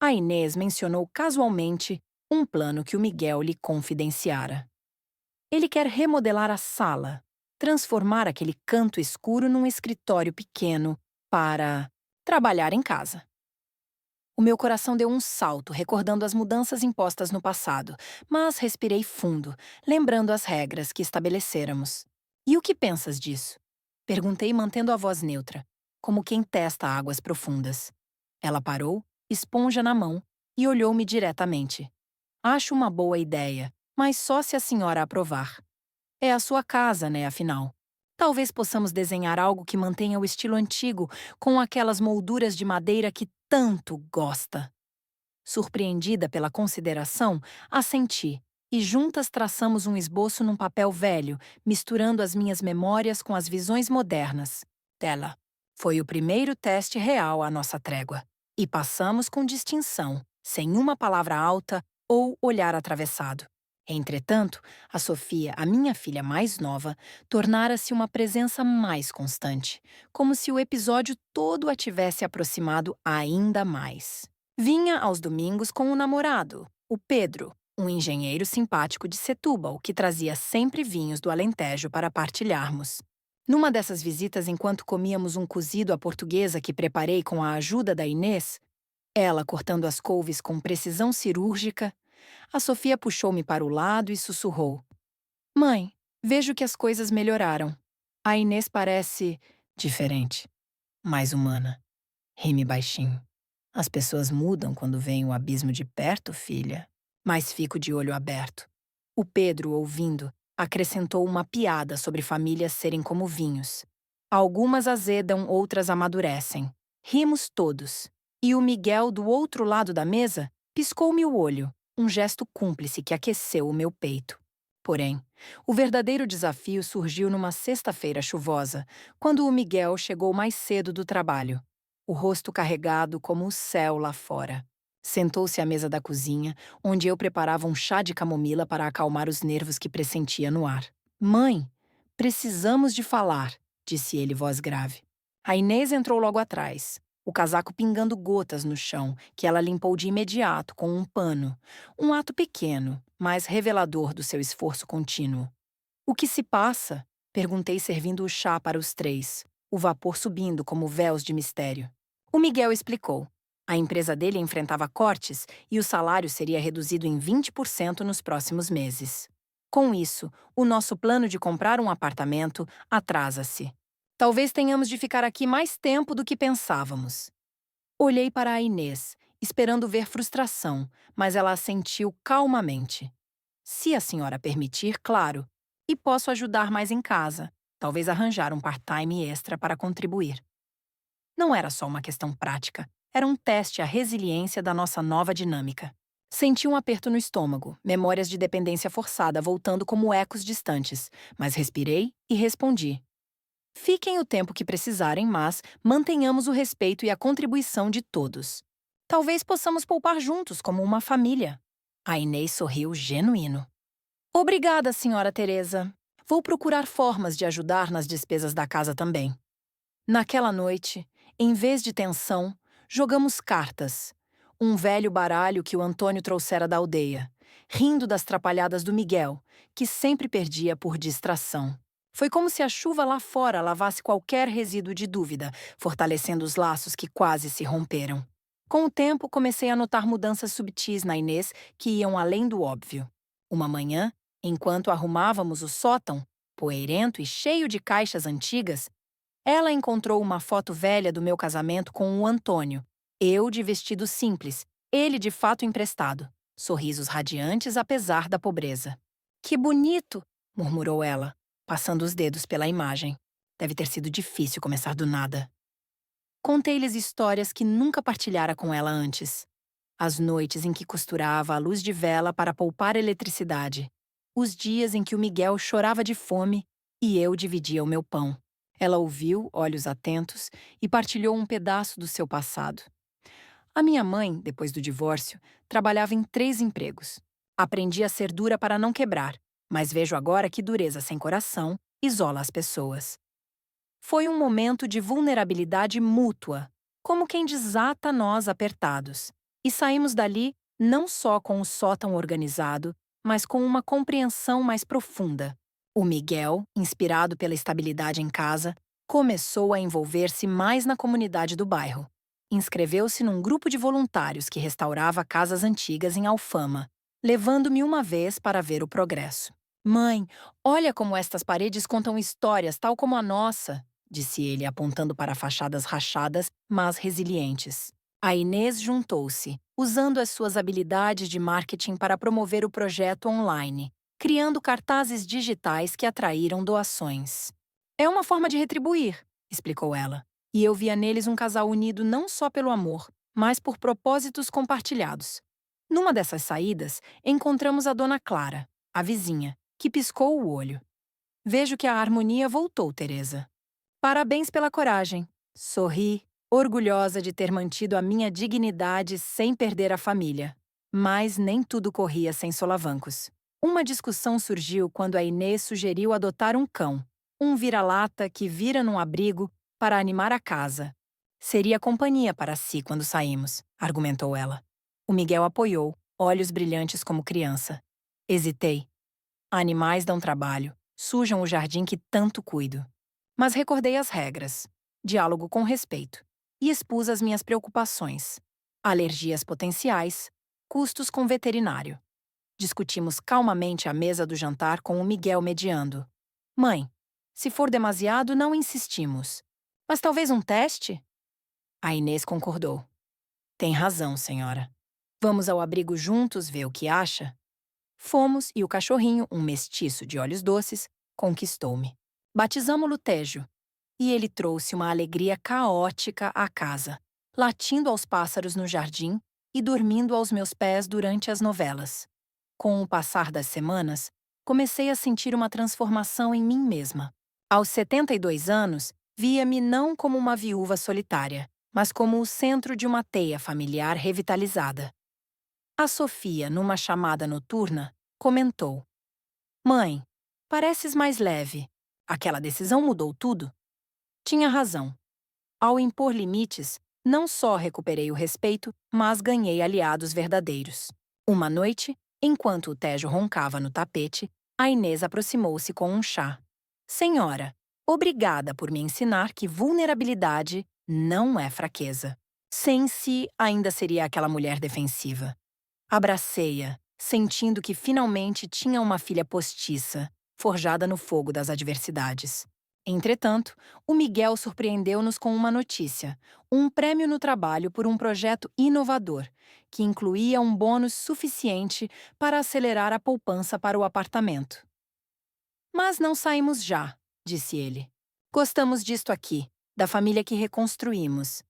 S1: a Inês mencionou casualmente um plano que o Miguel lhe confidenciara. Ele quer remodelar a sala, transformar aquele canto escuro num escritório pequeno para trabalhar em casa. O meu coração deu um salto, recordando as mudanças impostas no passado, mas respirei fundo, lembrando as regras que estabelecêramos. E o que pensas disso? Perguntei mantendo a voz neutra, como quem testa águas profundas. Ela parou, esponja na mão, e olhou-me diretamente. Acho uma boa ideia, mas só se a senhora aprovar. É a sua casa, né, afinal? Talvez possamos desenhar algo que mantenha o estilo antigo, com aquelas molduras de madeira que tanto gosta. Surpreendida pela consideração, assenti, e juntas traçamos um esboço num papel velho, misturando as minhas memórias com as visões modernas dela. Foi o primeiro teste real à nossa trégua. E passamos com distinção, sem uma palavra alta ou olhar atravessado. Entretanto, a Sofia, a minha filha mais nova, tornara-se uma presença mais constante, como se o episódio todo a tivesse aproximado ainda mais. Vinha aos domingos com o namorado, o Pedro, um engenheiro simpático de Setúbal que trazia sempre vinhos do Alentejo para partilharmos. Numa dessas visitas, enquanto comíamos um cozido à portuguesa que preparei com a ajuda da Inês, ela cortando as couves com precisão cirúrgica, a Sofia puxou-me para o lado e sussurrou: Mãe, vejo que as coisas melhoraram. A Inês parece diferente, mais humana. Ri-me baixinho. As pessoas mudam quando veem o abismo de perto, filha. Mas fico de olho aberto. O Pedro, ouvindo, acrescentou uma piada sobre famílias serem como vinhos. Algumas azedam, outras amadurecem. Rimos todos. E o Miguel, do outro lado da mesa, piscou-me o olho, um gesto cúmplice que aqueceu o meu peito. Porém, o verdadeiro desafio surgiu numa sexta-feira chuvosa, quando o Miguel chegou mais cedo do trabalho, o rosto carregado como o céu lá fora. Sentou-se à mesa da cozinha, onde eu preparava um chá de camomila para acalmar os nervos que pressentia no ar. Mãe, precisamos de falar, disse ele, voz grave. A Inês entrou logo atrás, o casaco pingando gotas no chão, que ela limpou de imediato com um pano. Um ato pequeno, mas revelador do seu esforço contínuo. O que se passa? Perguntei, servindo o chá para os três, o vapor subindo como véus de mistério. O Miguel explicou. A empresa dele enfrentava cortes e o salário seria reduzido em 20% nos próximos meses. Com isso, o nosso plano de comprar um apartamento atrasa-se. Talvez tenhamos de ficar aqui mais tempo do que pensávamos. Olhei para a Inês, esperando ver frustração, mas ela assentiu calmamente. Se a senhora permitir, claro. E posso ajudar mais em casa, talvez arranjar um part-time extra para contribuir. Não era só uma questão prática, era um teste à resiliência da nossa nova dinâmica. Senti um aperto no estômago, memórias de dependência forçada voltando como ecos distantes, mas respirei e respondi. Fiquem o tempo que precisarem, mas mantenhamos o respeito e a contribuição de todos. Talvez possamos poupar juntos como uma família. A Inês sorriu genuíno. Obrigada, senhora Teresa. Vou procurar formas de ajudar nas despesas da casa também. Naquela noite, em vez de tensão, jogamos cartas. Um velho baralho que o Antônio trouxera da aldeia, rindo das trapalhadas do Miguel, que sempre perdia por distração. Foi como se a chuva lá fora lavasse qualquer resíduo de dúvida, fortalecendo os laços que quase se romperam. Com o tempo, comecei a notar mudanças subtis na Inês que iam além do óbvio. Uma manhã, enquanto arrumávamos o sótão, poeirento e cheio de caixas antigas, ela encontrou uma foto velha do meu casamento com o Antônio. Eu de vestido simples, ele de fato emprestado. Sorrisos radiantes apesar da pobreza. Que bonito! Murmurou ela, passando os dedos pela imagem. Deve ter sido difícil começar do nada. Contei-lhes histórias que nunca partilhara com ela antes. As noites em que costurava a luz de vela para poupar eletricidade. Os dias em que o Miguel chorava de fome e eu dividia o meu pão. Ela ouviu, olhos atentos, e partilhou um pedaço do seu passado. A minha mãe, depois do divórcio, trabalhava em 3 empregos. Aprendi a ser dura para não quebrar, mas vejo agora que dureza sem coração isola as pessoas. Foi um momento de vulnerabilidade mútua, como quem desata nós apertados. E saímos dali não só com o sótão organizado, mas com uma compreensão mais profunda. O Miguel, inspirado pela estabilidade em casa, começou a envolver-se mais na comunidade do bairro. Inscreveu-se num grupo de voluntários que restaurava casas antigas em Alfama, levando-me uma vez para ver o progresso. Mãe, olha como estas paredes contam histórias tal como a nossa, disse ele, apontando para fachadas rachadas, mas resilientes. A Inês juntou-se, usando as suas habilidades de marketing para promover o projeto online, criando cartazes digitais que atraíram doações. É uma forma de retribuir, explicou ela, e eu via neles um casal unido não só pelo amor, mas por propósitos compartilhados. Numa dessas saídas, encontramos a Dona Clara, a vizinha, que piscou o olho. Vejo que a harmonia voltou, Teresa. Parabéns pela coragem. Sorri, orgulhosa de ter mantido a minha dignidade sem perder a família. Mas nem tudo corria sem solavancos. Uma discussão surgiu quando a Inês sugeriu adotar um cão, um vira-lata que vira num abrigo para animar a casa. Seria companhia para si quando saímos, argumentou ela. O Miguel apoiou, olhos brilhantes como criança. Hesitei. Animais dão trabalho, sujam o jardim que tanto cuido. Mas recordei as regras, diálogo com respeito, e expus as minhas preocupações. Alergias potenciais, custos com veterinário. Discutimos calmamente à mesa do jantar com o Miguel mediando. Mãe, se for demasiado, não insistimos. Mas talvez um teste? A Inês concordou. Tem razão, senhora. Vamos ao abrigo juntos ver o que acha? Fomos e o cachorrinho, um mestiço de olhos doces, conquistou-me. Batizamo-lo Tejo, e ele trouxe uma alegria caótica à casa, latindo aos pássaros no jardim e dormindo aos meus pés durante as novelas. Com o passar das semanas, comecei a sentir uma transformação em mim mesma. Aos 72 anos, via-me não como uma viúva solitária, mas como o centro de uma teia familiar revitalizada. A Sofia, numa chamada noturna, comentou: Mãe, pareces mais leve. Aquela decisão mudou tudo? Tinha razão. Ao impor limites, não só recuperei o respeito, mas ganhei aliados verdadeiros. Uma noite, enquanto o Tejo roncava no tapete, a Inês aproximou-se com um chá. Senhora, obrigada por me ensinar que vulnerabilidade não é fraqueza. Sem si, ainda seria aquela mulher defensiva. Abracei-a, sentindo que finalmente tinha uma filha postiça, forjada no fogo das adversidades. Entretanto, o Miguel surpreendeu-nos com uma notícia: um prêmio no trabalho por um projeto inovador, que incluía um bônus suficiente para acelerar a poupança para o apartamento. Mas não saímos já, disse ele. Gostamos disto aqui, da família que reconstruímos.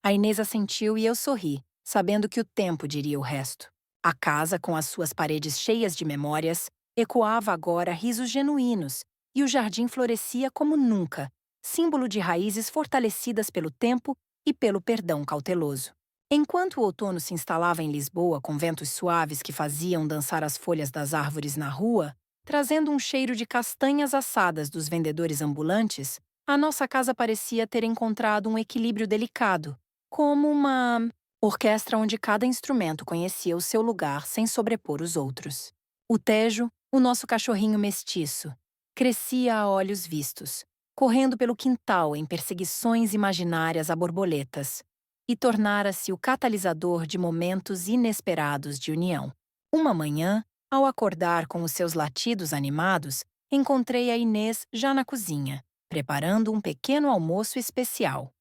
S1: A Inês assentiu e eu sorri, sabendo que o tempo diria o resto. A casa, com as suas paredes cheias de memórias, ecoava agora risos genuínos, e o jardim florescia como nunca, símbolo de raízes fortalecidas pelo tempo e pelo perdão cauteloso. Enquanto o outono se instalava em Lisboa com ventos suaves que faziam dançar as folhas das árvores na rua, trazendo um cheiro de castanhas assadas dos vendedores ambulantes, a nossa casa parecia ter encontrado um equilíbrio delicado, como uma orquestra onde cada instrumento conhecia o seu lugar sem sobrepor os outros. O Tejo, o nosso cachorrinho mestiço, crescia a olhos vistos, correndo pelo quintal em perseguições imaginárias a borboletas, e tornara-se o catalisador de momentos inesperados de união. Uma manhã, ao acordar com os seus latidos animados, encontrei a Inês já na cozinha, preparando um pequeno almoço especial.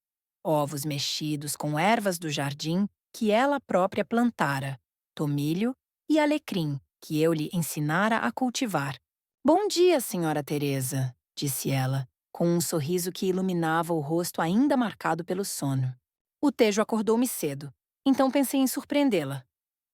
S1: Ovos mexidos com ervas do jardim que ela própria plantara, tomilho e alecrim que eu lhe ensinara a cultivar. Bom dia, senhora Teresa, disse ela, com um sorriso que iluminava o rosto ainda marcado pelo sono. O Tejo acordou-me cedo, então pensei em surpreendê-la.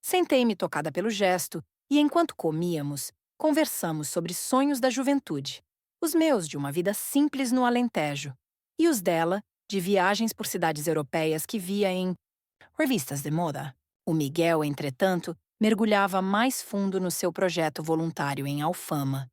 S1: Sentei-me tocada pelo gesto e, enquanto comíamos, conversamos sobre sonhos da juventude. Os meus de uma vida simples no Alentejo e os dela de viagens por cidades europeias que via em revistas de moda. O Miguel, entretanto, mergulhava mais fundo no seu projeto voluntário em Alfama,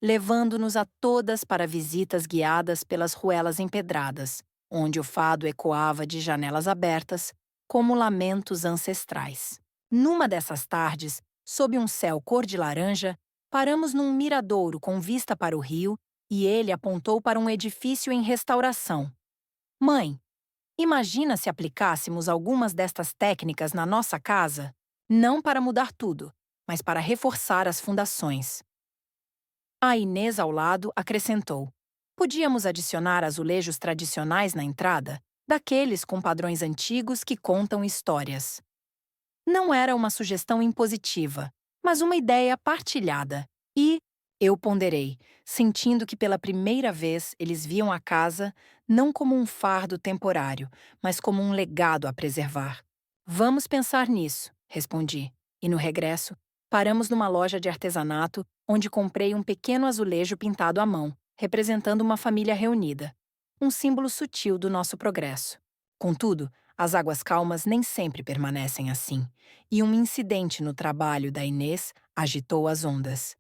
S1: levando-nos a todas para visitas guiadas pelas ruelas empedradas, onde o fado ecoava de janelas abertas como lamentos ancestrais. Numa dessas tardes, sob um céu cor de laranja, paramos num miradouro com vista para o rio e ele apontou para um edifício em restauração. Mãe, imagina se aplicássemos algumas destas técnicas na nossa casa? Não para mudar tudo, mas para reforçar as fundações. A Inês ao lado acrescentou: podíamos adicionar azulejos tradicionais na entrada, daqueles com padrões antigos que contam histórias. Não era uma sugestão impositiva, mas uma ideia partilhada. E eu ponderei, sentindo que pela primeira vez eles viam a casa não como um fardo temporário, mas como um legado a preservar. Vamos pensar nisso, respondi. E no regresso, paramos numa loja de artesanato onde comprei um pequeno azulejo pintado à mão, representando uma família reunida. Um símbolo sutil do nosso progresso. Contudo, as águas calmas nem sempre permanecem assim, e um incidente no trabalho da Inês agitou as ondas.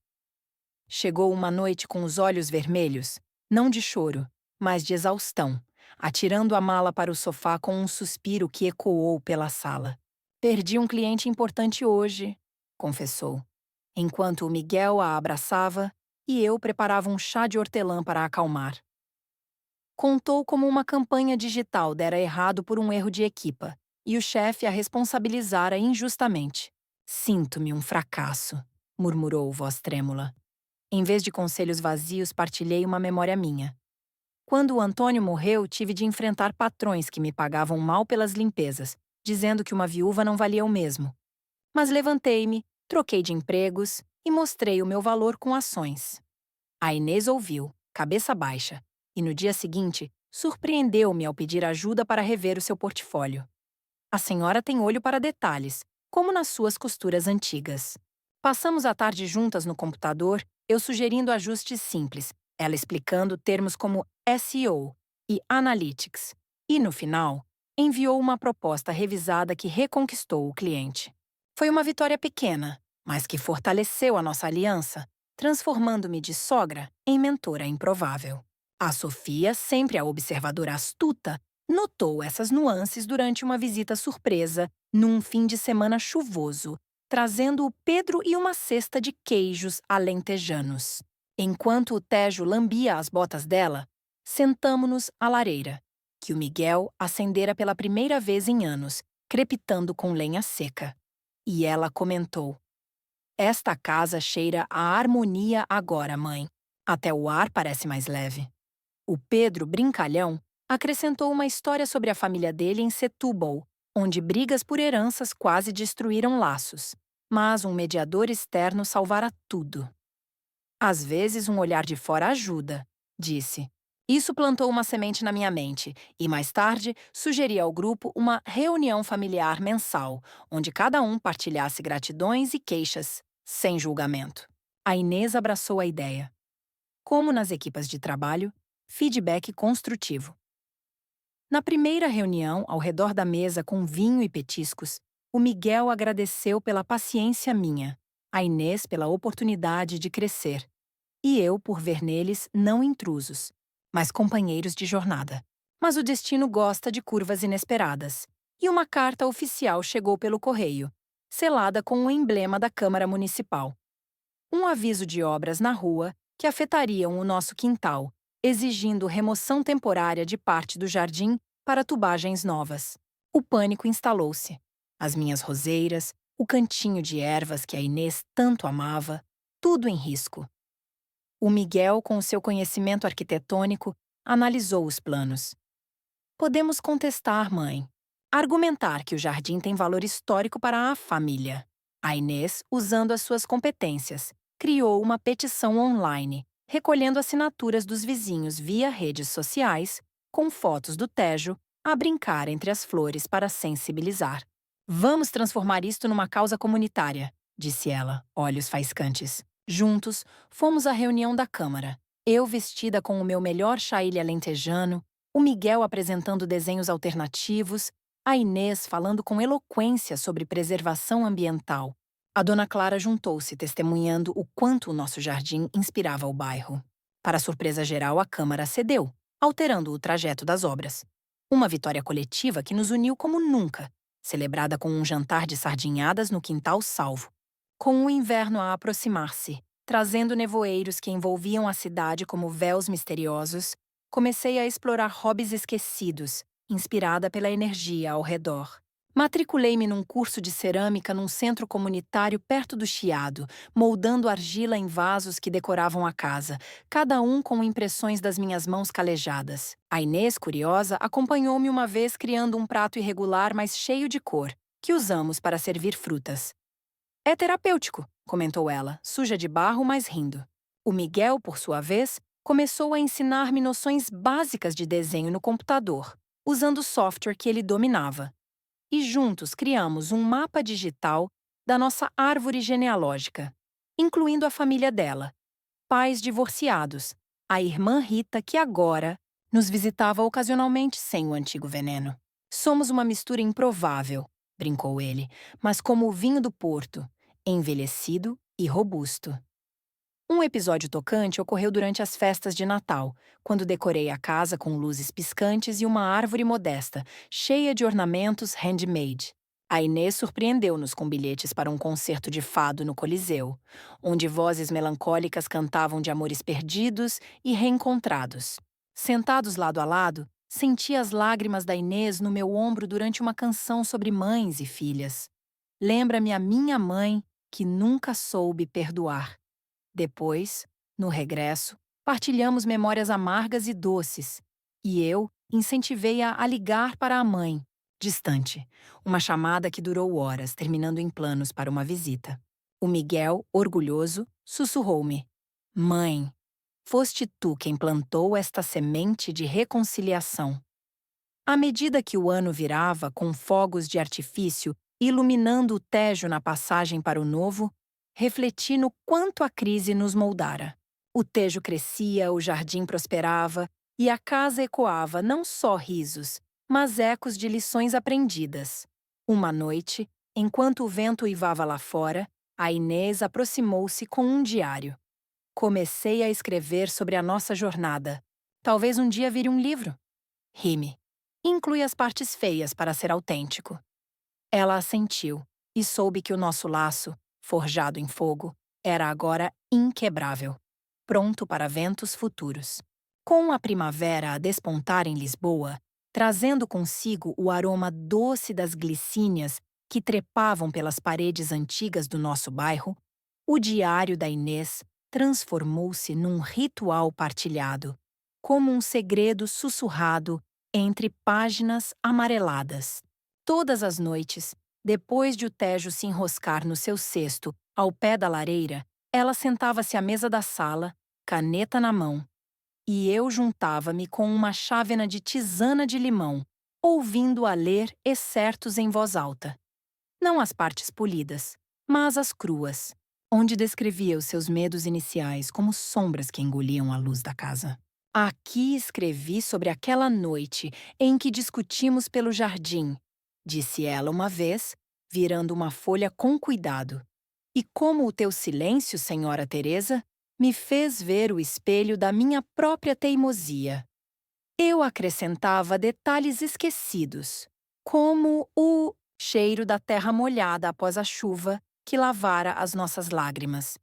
S1: Chegou uma noite com os olhos vermelhos, não de choro, mas de exaustão, atirando a mala para o sofá com um suspiro que ecoou pela sala. Perdi um cliente importante hoje, confessou, enquanto o Miguel a abraçava e eu preparava um chá de hortelã para acalmar. Contou como uma campanha digital dera errado por um erro de equipa, e o chefe a responsabilizara injustamente. Sinto-me um fracasso, murmurou voz trêmula. Em vez de conselhos vazios, partilhei uma memória minha. Quando o Antônio morreu, tive de enfrentar patrões que me pagavam mal pelas limpezas, dizendo que uma viúva não valia o mesmo. Mas levantei-me, troquei de empregos e mostrei o meu valor com ações. A Inês ouviu, cabeça baixa, e no dia seguinte, surpreendeu-me ao pedir ajuda para rever o seu portfólio. A senhora tem olho para detalhes, como nas suas costuras antigas. Passamos a tarde juntas no computador eu sugerindo ajustes simples, ela explicando termos como SEO e Analytics. E, no final, enviou uma proposta revisada que reconquistou o cliente. Foi uma vitória pequena, mas que fortaleceu a nossa aliança, transformando-me de sogra em mentora improvável. A Sofia, sempre a observadora astuta, notou essas nuances durante uma visita surpresa num fim de semana chuvoso, trazendo o Pedro e uma cesta de queijos alentejanos. Enquanto o Tejo lambia as botas dela, sentamo-nos à lareira, que o Miguel acendera pela primeira vez em anos, crepitando com lenha seca. E ela comentou: "Esta casa cheira a harmonia agora, mãe. Até o ar parece mais leve." O Pedro, brincalhão, acrescentou uma história sobre a família dele em Setúbal, onde brigas por heranças quase destruíram laços. Mas um mediador externo salvara tudo. "Às vezes, um olhar de fora ajuda", disse. Isso plantou uma semente na minha mente e, mais tarde, sugeri ao grupo uma reunião familiar mensal, onde cada um partilhasse gratidões e queixas, sem julgamento. A Inês abraçou a ideia. Como nas equipas de trabalho, feedback construtivo. Na primeira reunião, ao redor da mesa com vinho e petiscos, o Miguel agradeceu pela paciência minha, a Inês pela oportunidade de crescer, e eu por ver neles não intrusos, mas companheiros de jornada. Mas o destino gosta de curvas inesperadas, e uma carta oficial chegou pelo correio, selada com o emblema da Câmara Municipal. Um aviso de obras na rua que afetariam o nosso quintal, exigindo remoção temporária de parte do jardim para tubagens novas. O pânico instalou-se. As minhas roseiras, o cantinho de ervas que a Inês tanto amava, tudo em risco. O Miguel, com seu conhecimento arquitetônico, analisou os planos. "Podemos contestar, mãe. Argumentar que o jardim tem valor histórico para a família." A Inês, usando as suas competências, criou uma petição online, recolhendo assinaturas dos vizinhos via redes sociais, com fotos do Tejo, a brincar entre as flores para sensibilizar. "Vamos transformar isto numa causa comunitária", disse ela, olhos faiscantes. Juntos, fomos à reunião da Câmara. Eu vestida com o meu melhor chaile alentejano, o Miguel apresentando desenhos alternativos, a Inês falando com eloquência sobre preservação ambiental. A dona Clara juntou-se, testemunhando o quanto o nosso jardim inspirava o bairro. Para surpresa geral, a Câmara cedeu, alterando o trajeto das obras. Uma vitória coletiva que nos uniu como nunca, celebrada com um jantar de sardinhadas no quintal salvo. Com o inverno a aproximar-se, trazendo nevoeiros que envolviam a cidade como véus misteriosos, comecei a explorar hobbies esquecidos, inspirada pela energia ao redor. Matriculei-me num curso de cerâmica num centro comunitário perto do Chiado, moldando argila em vasos que decoravam a casa, cada um com impressões das minhas mãos calejadas. A Inês, curiosa, acompanhou-me uma vez criando um prato irregular, mas cheio de cor, que usamos para servir frutas. "É terapêutico", comentou ela, suja de barro, mas rindo. O Miguel, por sua vez, começou a ensinar-me noções básicas de desenho no computador, usando o software que ele dominava. E juntos criamos um mapa digital da nossa árvore genealógica, incluindo a família dela, pais divorciados, a irmã Rita que agora nos visitava ocasionalmente sem o antigo veneno. "Somos uma mistura improvável", brincou ele, "mas como o vinho do Porto, envelhecido e robusto." Um episódio tocante ocorreu durante as festas de Natal, quando decorei a casa com luzes piscantes e uma árvore modesta, cheia de ornamentos handmade. A Inês surpreendeu-nos com bilhetes para um concerto de fado no Coliseu, onde vozes melancólicas cantavam de amores perdidos e reencontrados. Sentados lado a lado, senti as lágrimas da Inês no meu ombro durante uma canção sobre mães e filhas. "Lembra-me a minha mãe, que nunca soube perdoar." Depois, no regresso, partilhamos memórias amargas e doces, e eu incentivei-a a ligar para a mãe, distante, uma chamada que durou horas, terminando em planos para uma visita. O Miguel, orgulhoso, sussurrou-me: "Mãe, foste tu quem plantou esta semente de reconciliação." À medida que o ano virava, com fogos de artifício iluminando o Tejo na passagem para o novo, refleti no quanto a crise nos moldara. O tejo crescia, o jardim prosperava e a casa ecoava não só risos, mas ecos de lições aprendidas. Uma noite, enquanto o vento uivava lá fora, a Inês aproximou-se com um diário. Comecei a escrever sobre a nossa jornada. Talvez um dia vire um livro. Rime. Inclui as partes feias para ser autêntico. Ela assentiu e soube que o nosso laço, forjado em fogo, era agora inquebrável, pronto para ventos futuros. Com a primavera a despontar em Lisboa, trazendo consigo o aroma doce das glicínias que trepavam pelas paredes antigas do nosso bairro, o diário da Inês transformou-se num ritual partilhado, como um segredo sussurrado entre páginas amareladas. Todas as noites, depois de o Tejo se enroscar no seu cesto ao pé da lareira, ela sentava-se à mesa da sala, caneta na mão, e eu juntava-me com uma chávena de tisana de limão, ouvindo-a ler excertos em voz alta. Não as partes polidas, mas as cruas, onde descrevia os seus medos iniciais como sombras que engoliam a luz da casa. Aqui escrevi sobre aquela noite em que discutimos pelo jardim, disse ela uma vez, virando uma folha com cuidado. E como o teu silêncio, senhora Teresa, me fez ver o espelho da minha própria teimosia. Eu acrescentava detalhes esquecidos, como o cheiro da terra molhada após a chuva que lavara as nossas lágrimas.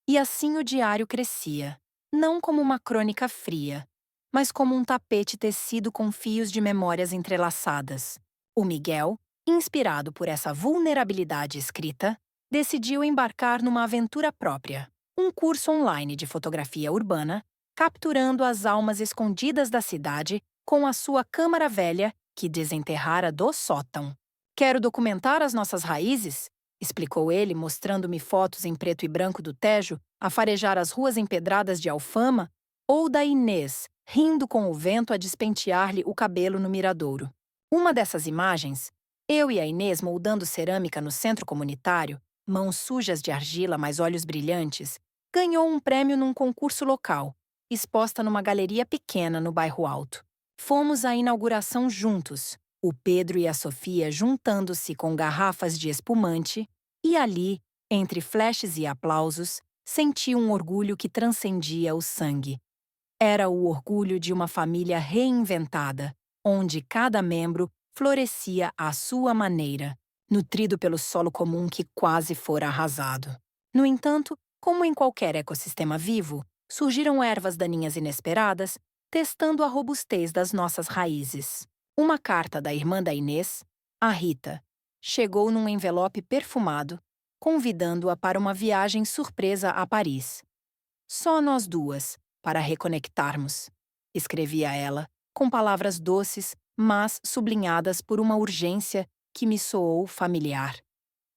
S1: E assim o diário crescia, não como uma crônica fria, mas como um tapete tecido com fios de memórias entrelaçadas. O Miguel, inspirado por essa vulnerabilidade escrita, decidiu embarcar numa aventura própria, um curso online de fotografia urbana, capturando as almas escondidas da cidade com a sua câmara velha que desenterrara do sótão. Quero documentar as nossas raízes, explicou ele, mostrando-me fotos em preto e branco do Tejo a farejar as ruas empedradas de Alfama, ou da Inês, rindo com o vento a despentear-lhe o cabelo no miradouro. Uma dessas imagens, eu e a Inês moldando cerâmica no centro comunitário, mãos sujas de argila mas olhos brilhantes, ganhou um prêmio num concurso local, exposta numa galeria pequena no bairro Alto. Fomos à inauguração juntos, o Pedro e a Sofia juntando-se com garrafas de espumante, e ali, entre flashes e aplausos, senti um orgulho que transcendia o sangue. Era o orgulho de uma família reinventada, onde cada membro florescia à sua maneira, nutrido pelo solo comum que quase fora arrasado. No entanto, como em qualquer ecossistema vivo, surgiram ervas daninhas inesperadas, testando a robustez das nossas raízes. Uma carta da irmã da Inês, a Rita, chegou num envelope perfumado, convidando-a para uma viagem surpresa a Paris. Só nós duas, para reconectarmos, escrevia ela, com palavras doces, mas sublinhadas por uma urgência que me soou familiar,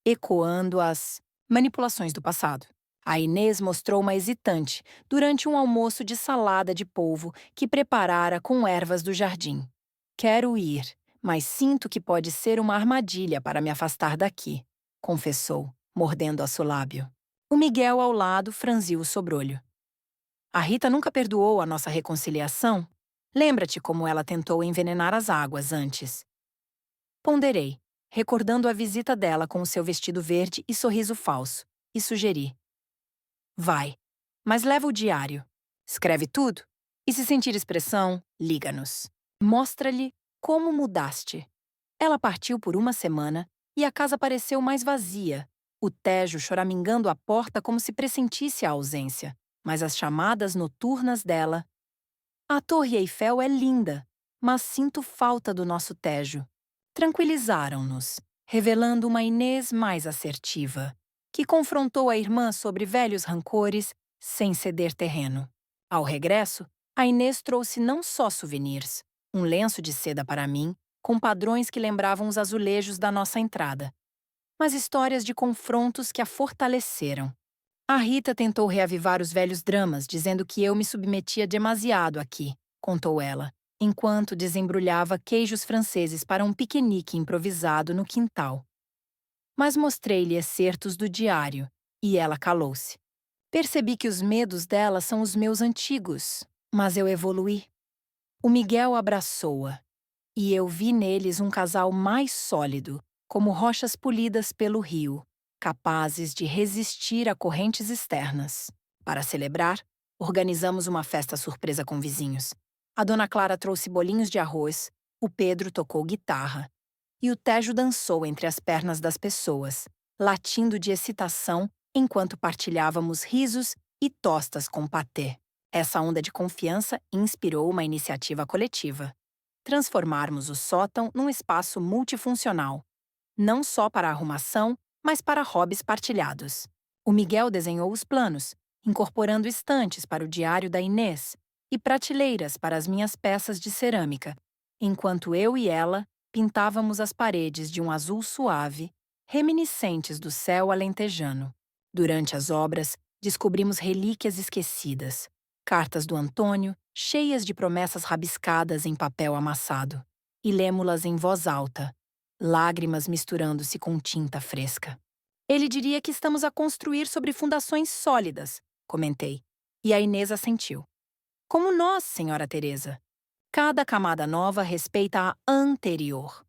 S1: ecoando as manipulações do passado. A Inês mostrou-me hesitante durante um almoço de salada de polvo que preparara com ervas do jardim. Quero ir, mas sinto que pode ser uma armadilha para me afastar daqui, confessou, mordendo assolábio. O Miguel ao lado franziu o sobrolho. A Rita nunca perdoou a nossa reconciliação? Lembra-te como ela tentou envenenar as águas antes. Ponderei, recordando a visita dela com o seu vestido verde e sorriso falso, e sugeri. Vai, mas leva o diário. Escreve tudo. E se sentir expressão, liga-nos. Mostra-lhe como mudaste. Ela partiu por uma semana e a casa pareceu mais vazia, o Tejo choramingando à porta como se pressentisse a ausência, mas as chamadas noturnas dela. A Torre Eiffel é linda, mas sinto falta do nosso Tejo. Tranquilizaram-nos, revelando uma Inês mais assertiva, que confrontou a irmã sobre velhos rancores sem ceder terreno. Ao regresso, a Inês trouxe não só souvenirs, um lenço de seda para mim, com padrões que lembravam os azulejos da nossa entrada, mas histórias de confrontos que a fortaleceram. A Rita tentou reavivar os velhos dramas, dizendo que eu me submetia demasiado aqui, contou ela, enquanto desembrulhava queijos franceses para um piquenique improvisado no quintal. Mas mostrei-lhe excertos do diário, E ela calou-se. Percebi que os medos dela são os meus antigos, mas eu evoluí. O Miguel abraçou-a, e eu vi neles um casal mais sólido, como rochas polidas pelo rio, capazes de resistir a correntes externas. Para celebrar, organizamos uma festa surpresa com vizinhos. A dona Clara trouxe bolinhos de arroz, o Pedro tocou guitarra, e o Tejo dançou entre as pernas das pessoas, latindo de excitação enquanto partilhávamos risos e tostas com patê. Essa onda de confiança inspirou uma iniciativa coletiva. Transformarmos o sótão num espaço multifuncional, não só para arrumação, mas para hobbies partilhados. O Miguel desenhou os planos, incorporando estantes para o diário da Inês e prateleiras para as minhas peças de cerâmica, enquanto eu e ela pintávamos as paredes de um azul suave, reminiscentes do céu alentejano. Durante as obras, descobrimos relíquias esquecidas, cartas do Antônio, cheias de promessas rabiscadas em papel amassado, e lemo-las em voz alta, lágrimas misturando-se com tinta fresca. Ele diria que estamos a construir sobre fundações sólidas, comentei, e a Inês assentiu. Como nós, senhora Teresa. Cada camada nova respeita a anterior.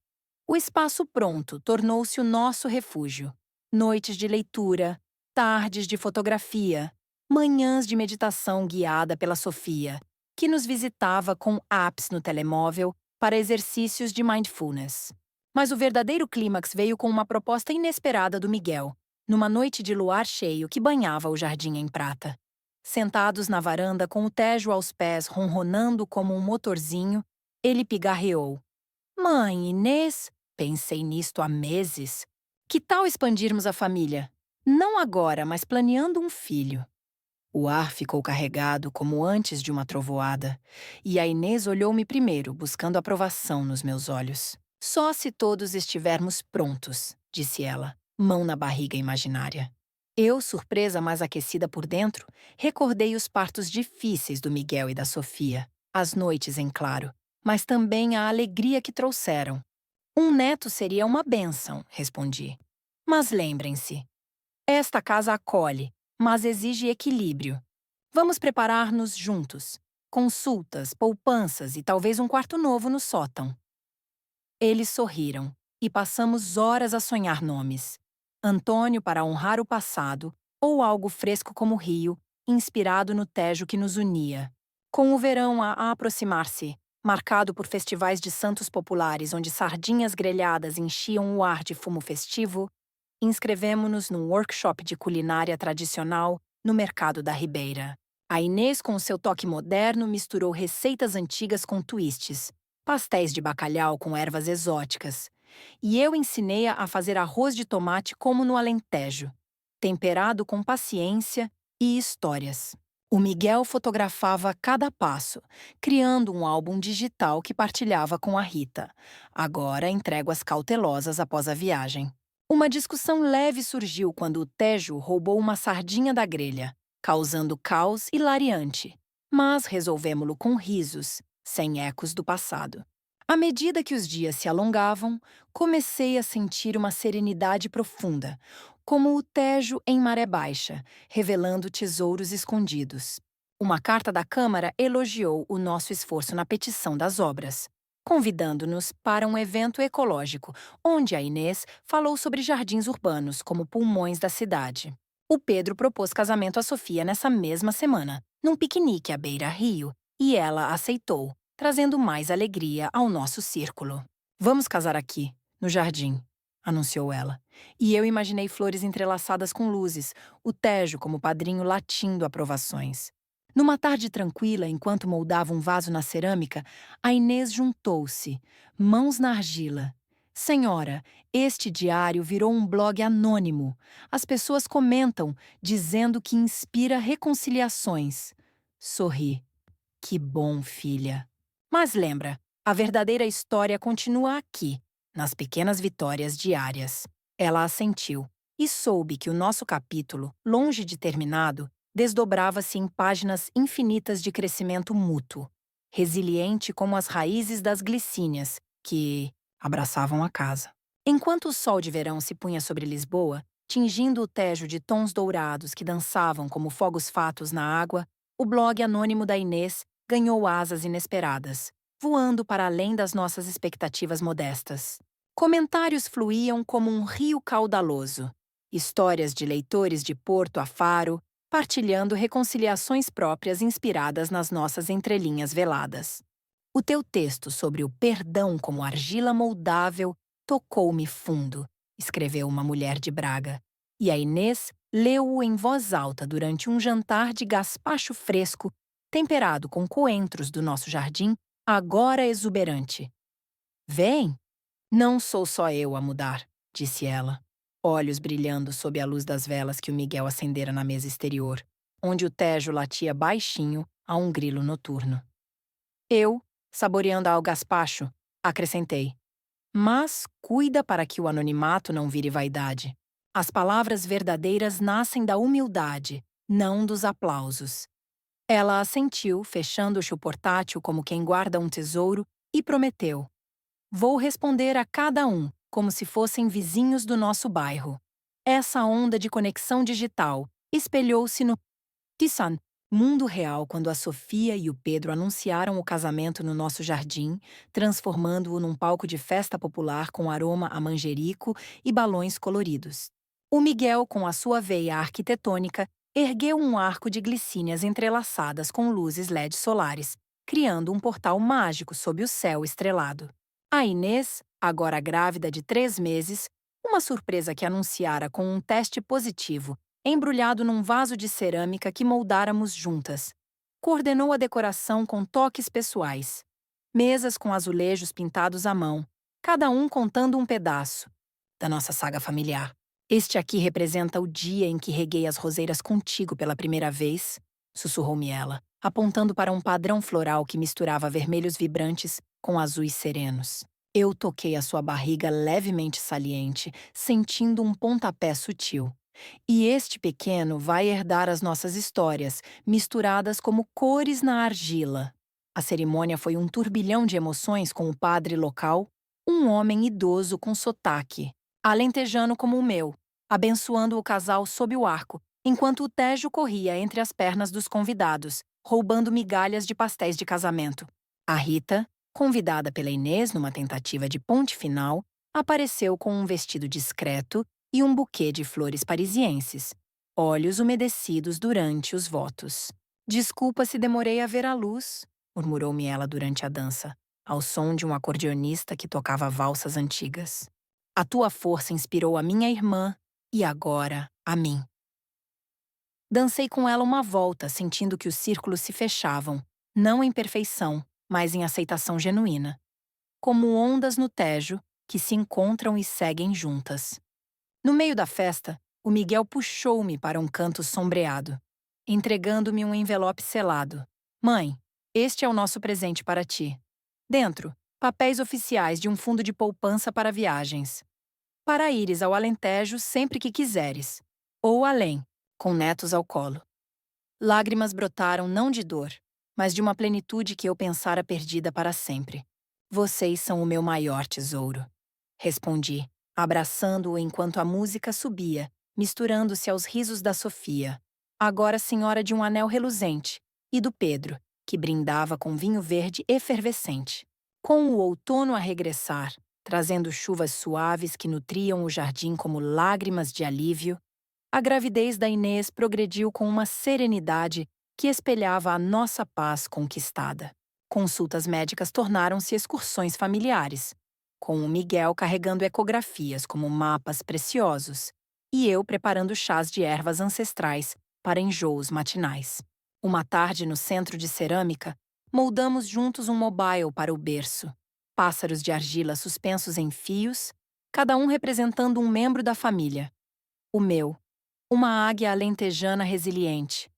S1: O espaço pronto tornou-se o nosso refúgio. Noites de leitura, tardes de fotografia, manhãs de meditação guiada pela Sofia, que nos visitava com apps no telemóvel para exercícios de mindfulness. Mas o verdadeiro clímax veio com uma proposta inesperada do Miguel, numa noite de luar cheio que banhava o jardim em prata. Sentados na varanda com o Tejo aos pés ronronando como um motorzinho, ele pigarreou. Mãe, Inês, pensei nisto há meses. Que tal expandirmos a família? Não agora, mas planeando um filho. O ar ficou carregado como antes de uma trovoada, e a Inês olhou-me primeiro, buscando aprovação nos meus olhos. Só se todos estivermos prontos, disse ela, mão na barriga imaginária. Eu, surpresa mas aquecida por dentro, recordei os partos difíceis do Miguel e da Sofia, as noites em claro, mas também a alegria que trouxeram. Um neto seria uma bênção, respondi. Mas lembrem-se, esta casa acolhe, mas exige equilíbrio. Vamos preparar-nos juntos. Consultas, poupanças e talvez um quarto novo no sótão. Eles sorriram, e passamos horas a sonhar nomes. Antônio para honrar o passado, ou algo fresco como rio, inspirado no Tejo que nos unia. Com o verão a aproximar-se, marcado por festivais de santos populares onde sardinhas grelhadas enchiam o ar de fumo festivo, inscrevemo-nos num workshop de culinária tradicional no Mercado da Ribeira. A Inês, com seu toque moderno, misturou receitas antigas com twists, pastéis de bacalhau com ervas exóticas. E eu ensinei-a a fazer arroz de tomate como no Alentejo, temperado com paciência e histórias. O Miguel fotografava cada passo, criando um álbum digital que partilhava com a Rita, agora em tréguas cautelosas após a viagem. Uma discussão leve surgiu quando o Tejo roubou uma sardinha da grelha, causando caos hilariante, mas resolvemo-lo com risos, sem ecos do passado. À medida que os dias se alongavam, comecei a sentir uma serenidade profunda, como o Tejo em maré baixa, revelando tesouros escondidos. Uma carta da Câmara elogiou o nosso esforço na petição das obras, convidando-nos para um evento ecológico, onde a Inês falou sobre jardins urbanos como pulmões da cidade. O Pedro propôs casamento a Sofia nessa mesma semana, num piquenique à beira-rio, e ela aceitou, trazendo mais alegria ao nosso círculo. Vamos casar aqui, no jardim, anunciou ela. E eu imaginei flores entrelaçadas com luzes, o Tejo como padrinho latindo aprovações. Numa tarde tranquila, enquanto moldava um vaso na cerâmica, a Inês juntou-se, mãos na argila. Senhora, este diário virou um blog anônimo. As pessoas comentam, dizendo que inspira reconciliações. Sorri. Que bom, filha. Mas lembra, a verdadeira história continua aqui, nas pequenas vitórias diárias. Ela assentiu, e soube que o nosso capítulo, longe de terminado, desdobrava-se em páginas infinitas de crescimento mútuo, resiliente como as raízes das glicínias, que abraçavam a casa. Enquanto o sol de verão se punha sobre Lisboa, Tingindo o Tejo de tons dourados que dançavam como fogos-fatos na água, o blog anônimo da Inês ganhou asas inesperadas, voando para além das nossas expectativas modestas. Comentários fluíam como um rio caudaloso. Histórias de leitores de Porto a Faro, partilhando reconciliações próprias inspiradas nas nossas entrelinhas veladas. O teu texto sobre o perdão como argila moldável tocou-me fundo, escreveu uma mulher de Braga. E a Inês leu-o em voz alta durante um jantar de gaspacho fresco, temperado com coentros do nosso jardim, agora exuberante. Vem! Não sou só eu a mudar, disse ela, olhos brilhando sob a luz das velas que o Miguel acendera na mesa exterior, onde o Tejo latia baixinho a um grilo noturno. Eu, saboreando ao gaspacho, acrescentei. Mas cuida para que o anonimato não vire vaidade. As palavras verdadeiras nascem da humildade, não dos aplausos. Ela assentiu, fechando-se o portátil como quem guarda um tesouro, e prometeu. Vou responder a cada um, como se fossem vizinhos do nosso bairro. Essa onda de conexão digital espelhou-se no Tissan, mundo real, quando a Sofia e o Pedro anunciaram o casamento no nosso jardim, transformando-o num palco de festa popular com aroma a manjerico e balões coloridos. O Miguel, com a sua veia arquitetônica, ergueu um arco de glicínias entrelaçadas com luzes LED solares, criando um portal mágico sob o céu estrelado. A Inês, agora grávida de 3 meses, uma surpresa que anunciara com um teste positivo, embrulhado num vaso de cerâmica que moldáramos juntas. Coordenou a decoração com toques pessoais. Mesas com azulejos pintados à mão, cada um contando um pedaço da nossa saga familiar. Este aqui representa o dia em que reguei as roseiras contigo pela primeira vez, sussurrou-me ela, apontando para um padrão floral que misturava vermelhos vibrantes com azuis serenos. Eu toquei a sua barriga levemente saliente, sentindo um pontapé sutil. E este pequeno vai herdar as nossas histórias, misturadas como cores na argila. A cerimônia foi um turbilhão de emoções com o padre local, um homem idoso com sotaque, alentejano como o meu, abençoando o casal sob o arco, enquanto o Tejo corria entre as pernas dos convidados, roubando migalhas de pastéis de casamento. A Rita, convidada pela Inês numa tentativa de ponte final, apareceu com um vestido discreto e um buquê de flores parisienses, olhos umedecidos durante os votos. Desculpa se demorei a ver a luz, murmurou-me ela durante a dança, ao som de um acordeonista que tocava valsas antigas. A tua força inspirou a minha irmã e agora a mim. Dancei com ela uma volta, sentindo que os círculos se fechavam, não em perfeição, mas em aceitação genuína. Como ondas no Tejo, que se encontram e seguem juntas. No meio da festa, o Miguel puxou-me para um canto sombreado, entregando-me um envelope selado. Mãe, este é o nosso presente para ti. Dentro, papéis oficiais de um fundo de poupança para viagens. Para ires ao Alentejo sempre que quiseres. Ou além, com netos ao colo. Lágrimas brotaram não de dor, mas de uma plenitude que eu pensara perdida para sempre. Vocês são o meu maior tesouro. Respondi, abraçando-o enquanto a música subia, misturando-se aos risos da Sofia, agora senhora de um anel reluzente, e do Pedro, que brindava com vinho verde efervescente. Com o outono a regressar, trazendo chuvas suaves que nutriam o jardim como lágrimas de alívio, a gravidez da Inês progrediu com uma serenidade que espelhava a nossa paz conquistada. Consultas médicas tornaram-se excursões familiares, com o Miguel carregando ecografias como mapas preciosos e eu preparando chás de ervas ancestrais para enjoos matinais. Uma tarde no centro de cerâmica, moldamos juntos um mobile para o berço. Pássaros de argila suspensos em fios, cada um representando um membro da família. O meu, uma águia alentejana resiliente.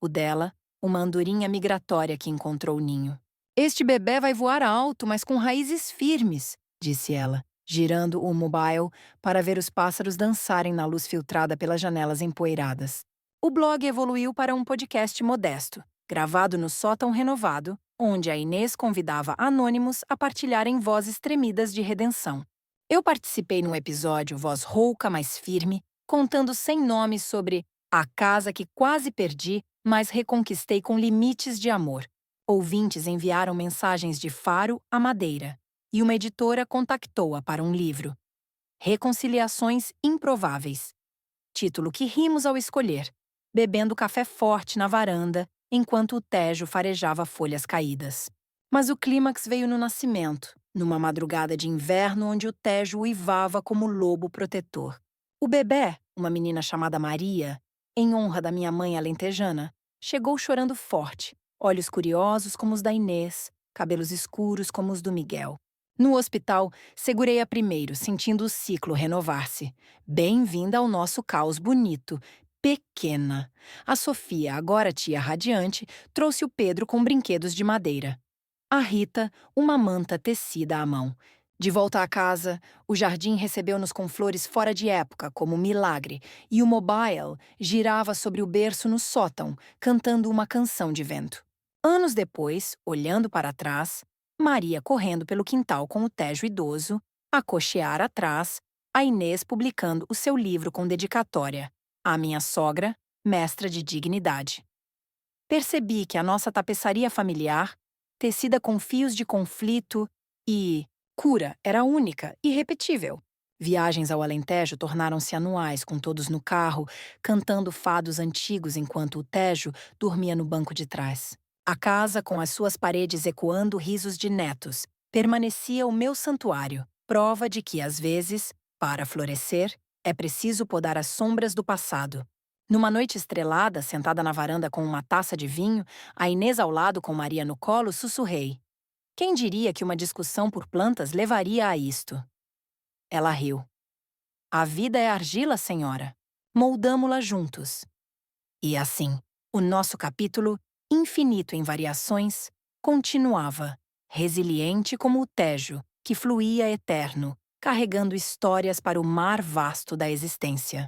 S1: O dela, uma andorinha migratória que encontrou o ninho. Este bebê vai voar alto, mas com raízes firmes, disse ela, girando o mobile para ver os pássaros dançarem na luz filtrada pelas janelas empoeiradas. O blog evoluiu para um podcast modesto, gravado no sótão renovado, onde a Inês convidava anônimos a partilharem vozes tremidas de redenção. Eu participei num episódio voz rouca, mas firme, contando sem nome sobre a casa que quase perdi, mas reconquistei com limites de amor. Ouvintes enviaram mensagens de Faro a Madeira, e uma editora contactou-a para um livro. Reconciliações Improváveis. Título que rimos ao escolher, bebendo café forte na varanda, enquanto o Tejo farejava folhas caídas. Mas o clímax veio no nascimento, numa madrugada de inverno onde o Tejo uivava como lobo protetor. O bebé, uma menina chamada Maria, em honra da minha mãe alentejana, chegou chorando forte, olhos curiosos como os da Inês, cabelos escuros como os do Miguel. No hospital, segurei-a primeiro, sentindo o ciclo renovar-se. Bem-vinda ao nosso caos bonito. Pequena. A Sofia, agora tia radiante, trouxe o Pedro com brinquedos de madeira. A Rita, uma manta tecida à mão. De volta à casa, o jardim recebeu-nos com flores fora de época, como milagre, e o mobile girava sobre o berço no sótão, cantando uma canção de vento. Anos depois, olhando para trás, Maria correndo pelo quintal com o Tejo idoso, a cochear atrás, a Inês publicando o seu livro com dedicatória, a minha sogra, mestra de dignidade. Percebi que a nossa tapeçaria familiar, tecida com fios de conflito e cura, era única, irrepetível. Viagens ao Alentejo tornaram-se anuais, com todos no carro, cantando fados antigos enquanto o Tejo dormia no banco de trás. A casa, com as suas paredes ecoando risos de netos, permanecia o meu santuário, prova de que, às vezes, para florescer, é preciso podar as sombras do passado. Numa noite estrelada, sentada na varanda com uma taça de vinho, a Inês ao lado com Maria no colo, sussurrei. Quem diria que uma discussão por plantas levaria a isto? Ela riu. A vida é argila, senhora. Moldamo-la juntos. E assim, o nosso capítulo, infinito em variações, continuava, resiliente como o Tejo, que fluía eterno, carregando histórias para o mar vasto da existência.